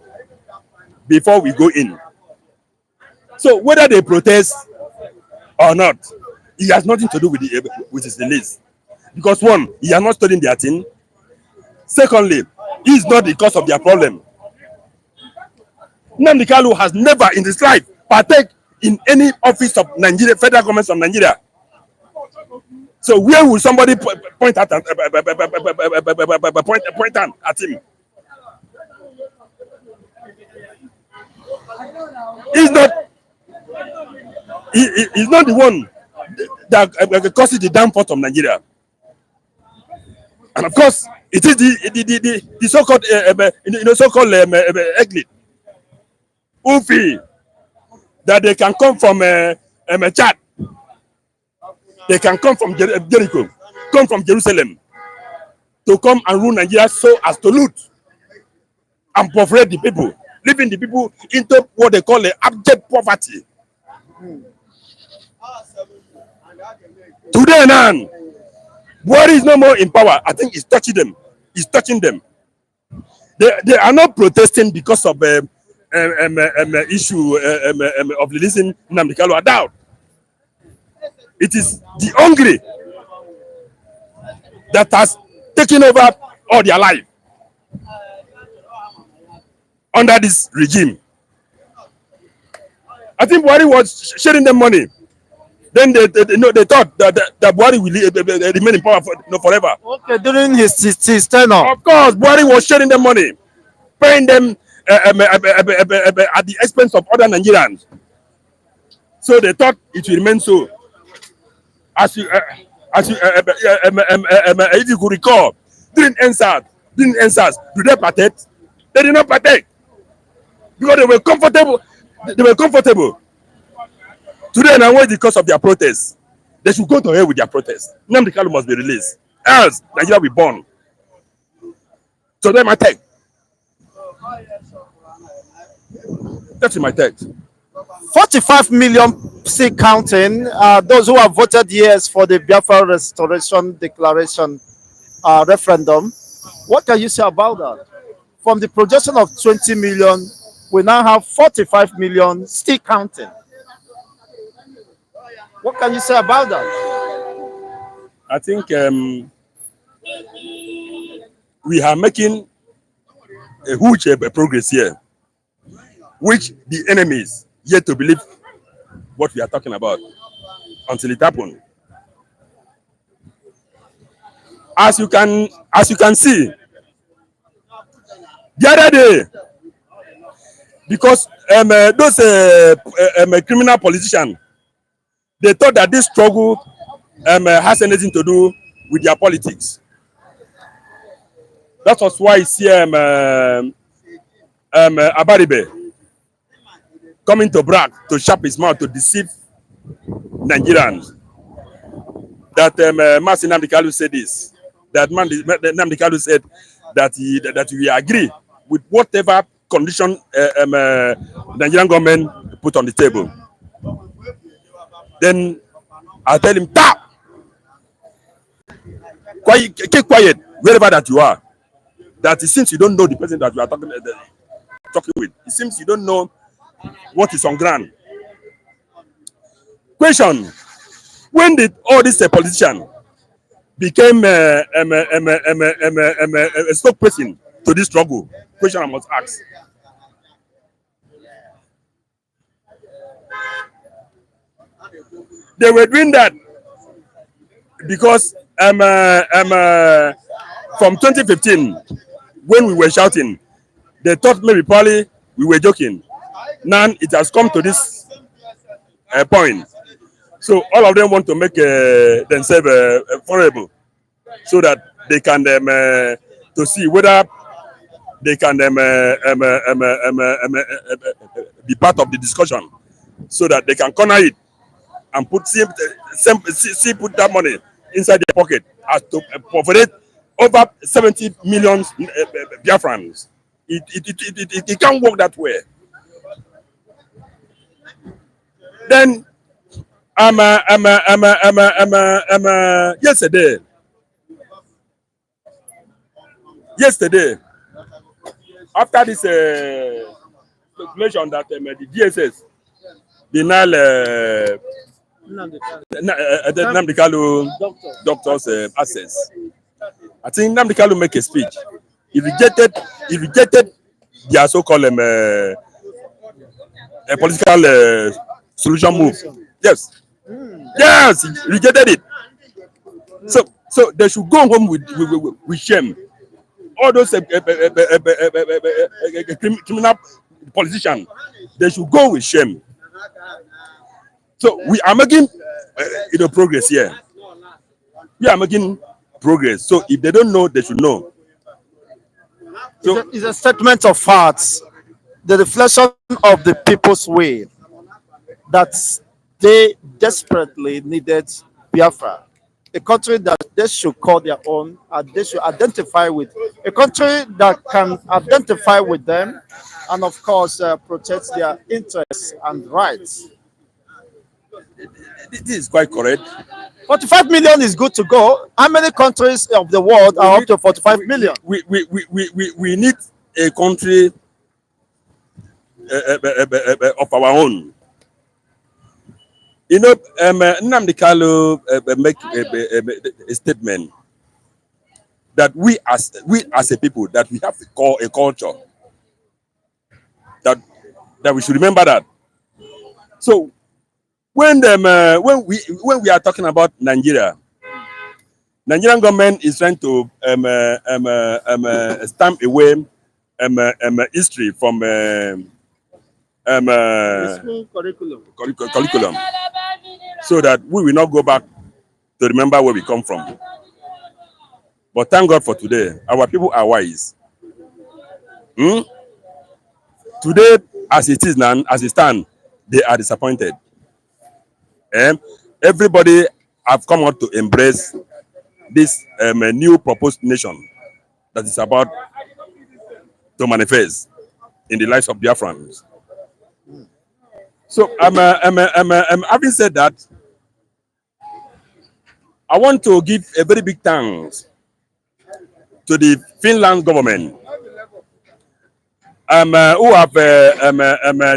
before we go in. So whether they protest or not, it has nothing to do with his release. Because one, he has not studied their thing. Secondly, he is not the cause of their problem. Nnamdi Kanu has never in his life partake in any office of Nigeria, federal government of Nigeria. So where will somebody point at him? He's not. He's not the one that causes the downfall of Nigeria. And of course, it is the so-called so-called elite who feel that they can come from Chad, they can come from Jericho, come from Jerusalem to come and rule Nigeria so as to loot and impoverish the people, leaving the people into what they call abject poverty. Today now, Buhari is no more in power. I think it's touching them. It's touching them. They are not protesting because of issue of releasing Nnamdi Kanu. I doubt. It is the hungry that has taken over all their life under this regime. I think Buhari was sharing them money. Then they thought that Buhari will remain in power forever. Okay, during his tenure. Of course, Buhari was sharing them money, paying them at the expense of other Nigerians. So they thought it will remain so. If you could recall, during NSAS, do they partake? They did not partake because they were comfortable. They were comfortable. Today, now, because of their protests, they should go to hell with their protests. Nnamdi Kanu must be released. Else, Nigeria will be born. So that's my take. That's my take. 45 million still counting. Those who have voted yes for the Biafra Restoration Declaration referendum. What can you say about that? From the projection of 20 million, we now have 45 million still counting. What can you say about that? I think we are making a huge progress here, which the enemies yet to believe what we are talking about until it happened. As you can see, the other day, because those criminal politicians, they thought that this struggle has anything to do with their politics. That was why you see Abaribe coming to brag, to sharp his mouth, to deceive Nigerians. That Nnamdi Kanu said this. That Nnamdi Kanu said that we agree with whatever condition Nigerian government put on the table. Then I tell him, tap! Keep quiet wherever that you are. That it seems you don't know the person that you are talking with. It seems you don't know what is on ground. Question: when did all these politicians became a spokesperson to this struggle? Question I must ask. They were doing that because from 2015, when we were shouting, they thought maybe probably we were joking. Now it has come to this point. So all of them want to make themselves vulnerable so that they can to see whether they can be part of the discussion so that they can corner it and put put that money inside their pocket as to perforate over 70 million Biafrans. It can't work that way. Then yesterday, after this speculation that the DSS denial Nnamdi Kanu doctors access, I think Nnamdi Kanu make a speech. He rejected their so-called political solution move. Yes, yes, he rejected it. So they should go home with shame. All those criminal politicians, they should go with shame. So we are making progress here. We are making progress. So if they don't know, they should know. So it's a statement of facts, the reflection of the people's will, that they desperately needed Biafra, a country that they should call their own, and they should identify with, a country that can identify with them, and of course protect their interests and rights. This is quite correct. 45 million is good to go. How many countries of the world are up to 45 million? We need a country of our own. You know, Nnamdi Kanu make a statement that we as a people, that we have to call a culture, that we should remember that. So when we are talking about Nigeria, Nigerian government is trying to stamp away history from School curriculum. curriculum, so that we will not go back to remember where we come from. But thank God for today, our people are wise. Today, as it is now, as it stands, they are disappointed. Everybody have come out to embrace this new proposed nation that is about to manifest in the lives of Biafrans. So, having said that, I want to give a very big thanks to the Finland government, who have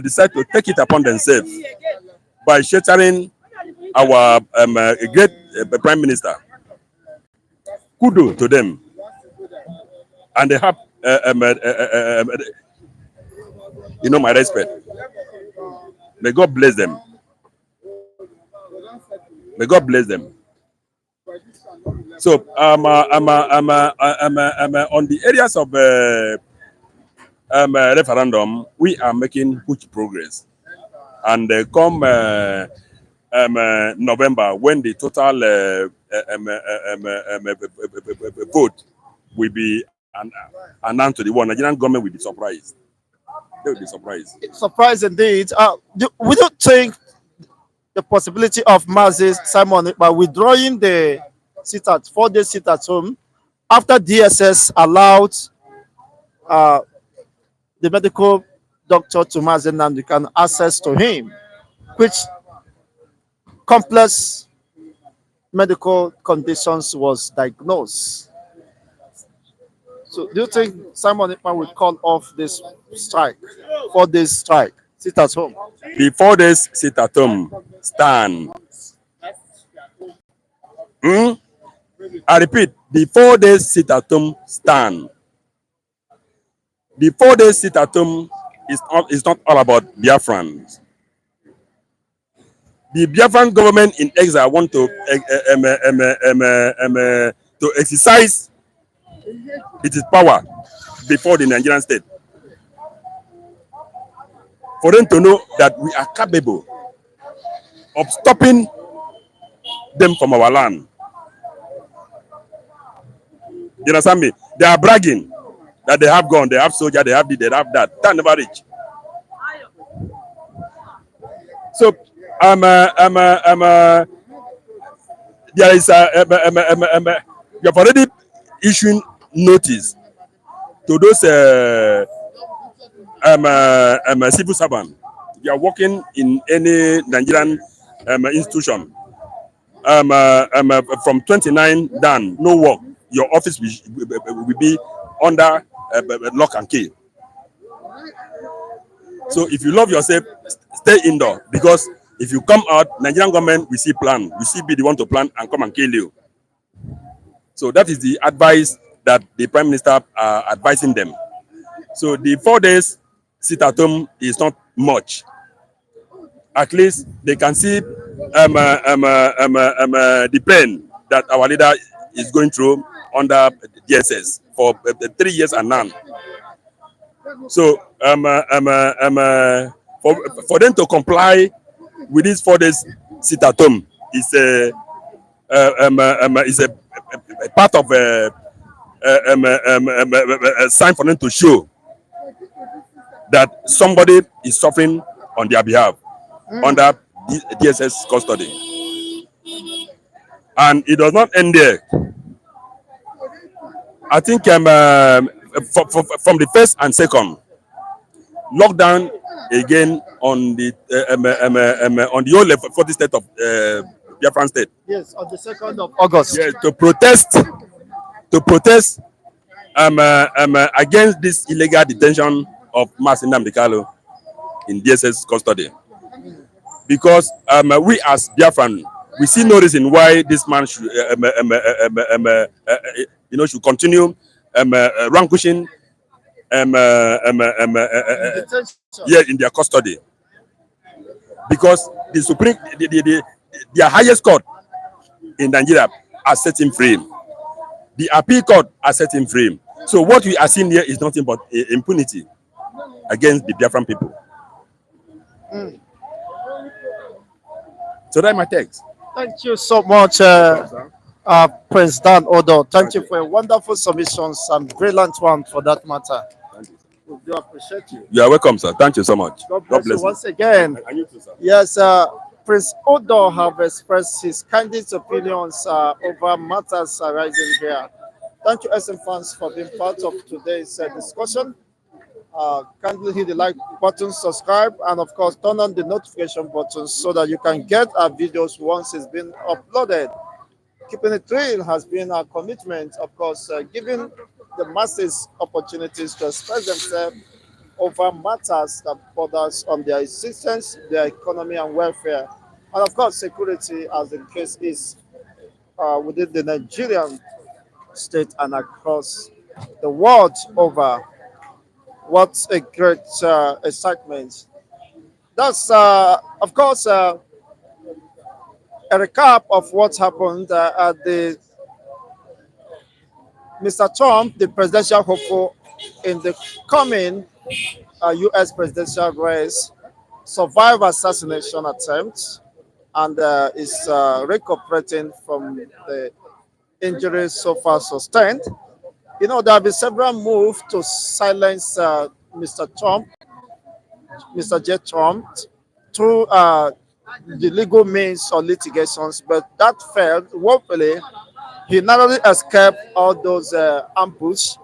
decided to take it upon themselves by sheltering our great Prime Minister. Kudos to them, and they have, my respect. May God bless them. May God bless them. So, on the areas of referendum, we are making huge progress, and come November, when the total vote will be announced to the world, Nigerian government will be surprised. They will be surprised. It's surprised indeed. We don't think the possibility of Mazi Simon by withdrawing the 4-day sit at home after DSS allowed the medical doctor to Mazi Nnamdi Kanu access to him, which complex medical conditions was diagnosed. So do you think Simon Ekpa will call off this strike, 4-day strike, sit at home? The 4 days sit at home stand. I repeat, the 4 days sit at home stand. The 4 days sit at home is not all about Biafrans. The Biafran government in exile want to exercise its power before the Nigerian state, for them to know that we are capable of stopping them from our land. You understand me? They are bragging that they have gone, they have soldiers, they have this, they have that. That never reach. So there is you have already issued notice to those civil servants. You are working in any Nigerian institution. From 29 down, no work. Your office will be under lock and key. So if you love yourself, stay indoor, because if you come out, Nigerian government will see plan. We see be the one to plan and come and kill you. So that is the advice that the Prime Minister are advising them. So the 4 days sit at home is not much. At least they can see the pain that our leader is going through under DSS for 3 years and none. So for them to comply with these 4 days sit at home is a part of a sign for them to show that somebody is suffering on their behalf under DSS custody. And it does not end there. I think from the first and second, lockdown again on the whole 40 state of Biafran state. Yes, on the 2nd of August. Yes, to protest against this illegal detention of Nnamdi Kanu in DSS custody. Because we as Biafran, we see no reason why this man should should continue relinquishing Detention. here in their custody, because the Supreme, their highest court in Nigeria has set him free. The appeal court has set him free. So what we are seeing here is nothing but impunity against the Biafran people. So that's my text. Thank you so much, President Odo. Thank you for your wonderful submissions and brilliant one for that matter. We do appreciate you. You are welcome, sir. Thank you so much. God bless you once again. And you too, sir. Yes, Prince Odo have expressed his candid opinions over matters arising here. Thank you, SM fans, for being part of today's discussion. Kindly hit the like button, subscribe, and of course, turn on the notification button so that you can get our videos once it's been uploaded. Keeping it real has been our commitment, of course, giving the masses opportunities to express themselves over matters that borders on their existence, their economy and welfare, and of course security, as the case is within the Nigerian state and across the world over. What a great excitement. That's, of course, a recap of what happened at the Mr. Trump, the presidential hopeful in the coming U.S. presidential race, survived assassination attempt and is recuperating from the injuries so far sustained. You know, there have been several moves to silence Mr. Trump, Mr. J. Trump, through the legal means or litigations, but that failed woefully. He narrowly escaped all those ambush,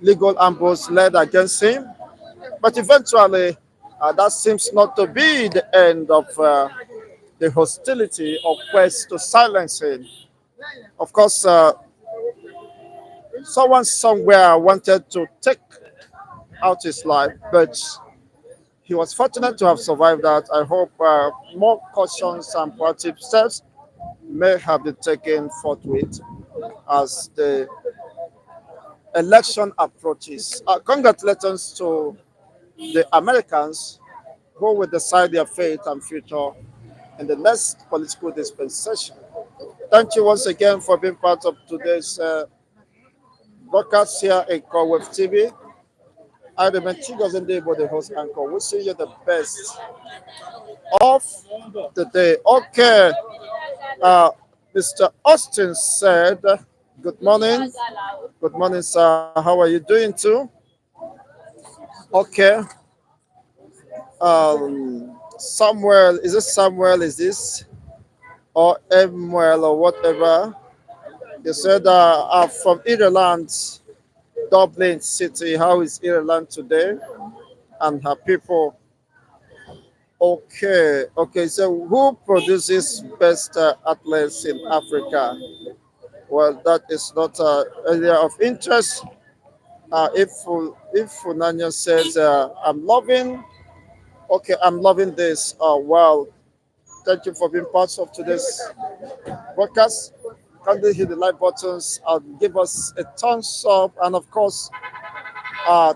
legal ambush led against him, but eventually that seems not to be the end of the hostility or quest to silence him. Of course, someone somewhere wanted to take out his life, but he was fortunate to have survived that. I hope more cautions and proactive steps may have been taken forthwith as the election approaches. Congratulations to the Americans who will decide their fate and future in the next political dispensation. Thank you once again for being part of today's broadcast here in Corweb TV. I remain Chigozendebo, the host anchor. We'll see you the best of the day. Okay, Mr. Austin said, good morning. Good morning, sir. How are you doing too? Okay. Samuel, is this Samuel? Is this? Or Emuel or whatever? They said, I'm from Ireland, Dublin City. How is Ireland today? And her people. Okay, okay. So, who produces best athletes in Africa? Well, that is not an area of interest. If Funanya says, I'm loving, okay, I'm loving this. Well, thank you for being part of today's broadcast. Kindly hit the like buttons and give us a thumbs up, and of course,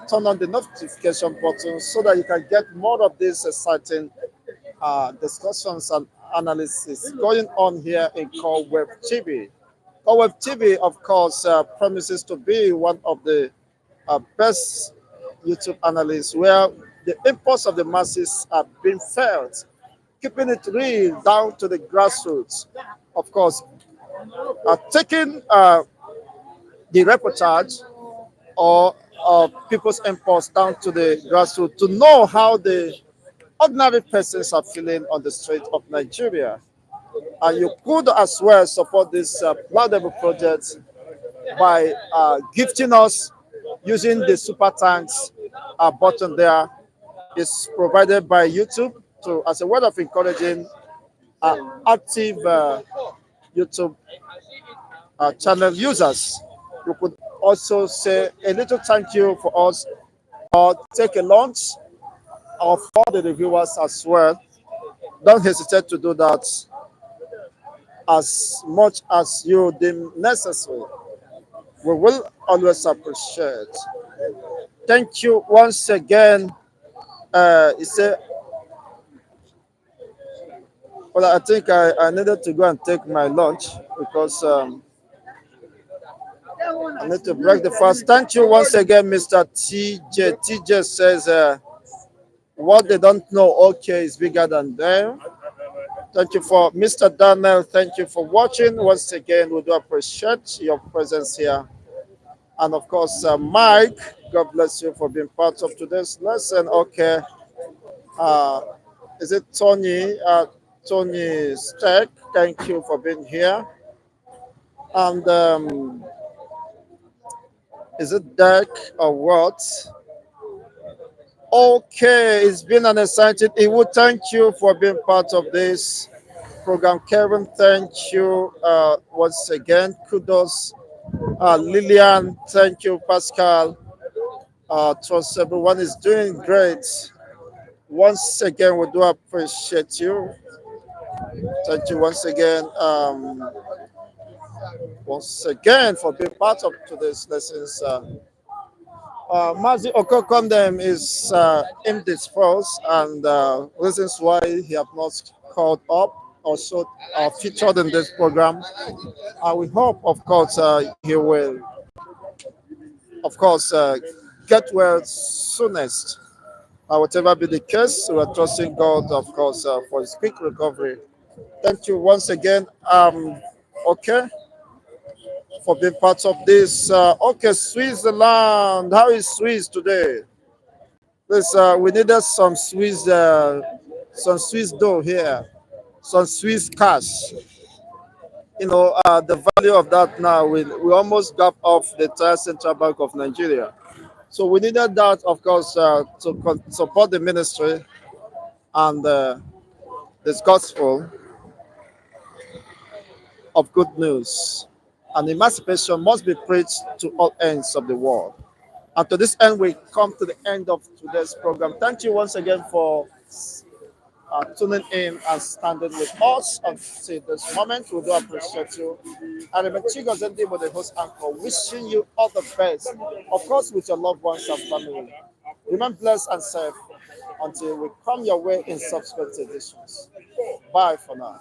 turn on the notification button so that you can get more of these exciting discussions and analysis going on here in Core Web TV. Core Web TV, of course, promises to be one of the best YouTube analysts where the impulse of the masses are being felt, keeping it real down to the grassroots. Of course, taking the reportage or people's impulse down to the grassroots to know how the ordinary persons are feeling on the street of Nigeria. And you could as well support this laudable project by gifting us using the super thanks button there. It's provided by YouTube to as a word of encouraging active YouTube channel users. You could also say a little thank you for us or take a lunch or for the reviewers as well. Don't hesitate to do that. as much as you deem necessary. We will always appreciate. Thank you once again. He said, well, I think I needed to go and take my lunch because I need to break the fast. Thank you once again, Mr. TJ. TJ says, what they don't know, okay, is bigger than them. Thank you for Mr. Daniel. Thank you for watching. Once again, we do appreciate your presence here. And of course, Mike, God bless you for being part of today's lesson. Okay. Uh, is it Tony? Tony Steck, thank you for being here. And is it Deck or what? Okay, it's been an exciting. It would thank you for being part of this program. Kevin, thank you once again. Kudos. Lillian, thank you. Pascal, trust everyone is doing great. Once again, we do appreciate you. Thank you once again for being part of today's lessons. Mazi Okokondem is indisposed, and reasons why he have not called up or so featured in this program. We hope, of course, he will, of course, get well soonest. Whatever be the case, we are trusting God, of course, for his quick recovery. Thank you once again. Okay, for being part of this. Okay, Switzerland. How is Swiss today? Please, we needed some Swiss dough here, some Swiss cash. The value of that now, we almost got off the entire Central Bank of Nigeria. So we needed that, of course, to support the ministry and this gospel of good news. And emancipation must be preached to all ends of the world. And to this end, we come to the end of today's program. Thank you once again for tuning in and standing with us until this moment. We do appreciate you. And remember, Chigos and Dimo, the host anchor, wishing you all the best, of course, with your loved ones and family. Remain blessed and safe until we come your way in subsequent editions. Bye for now.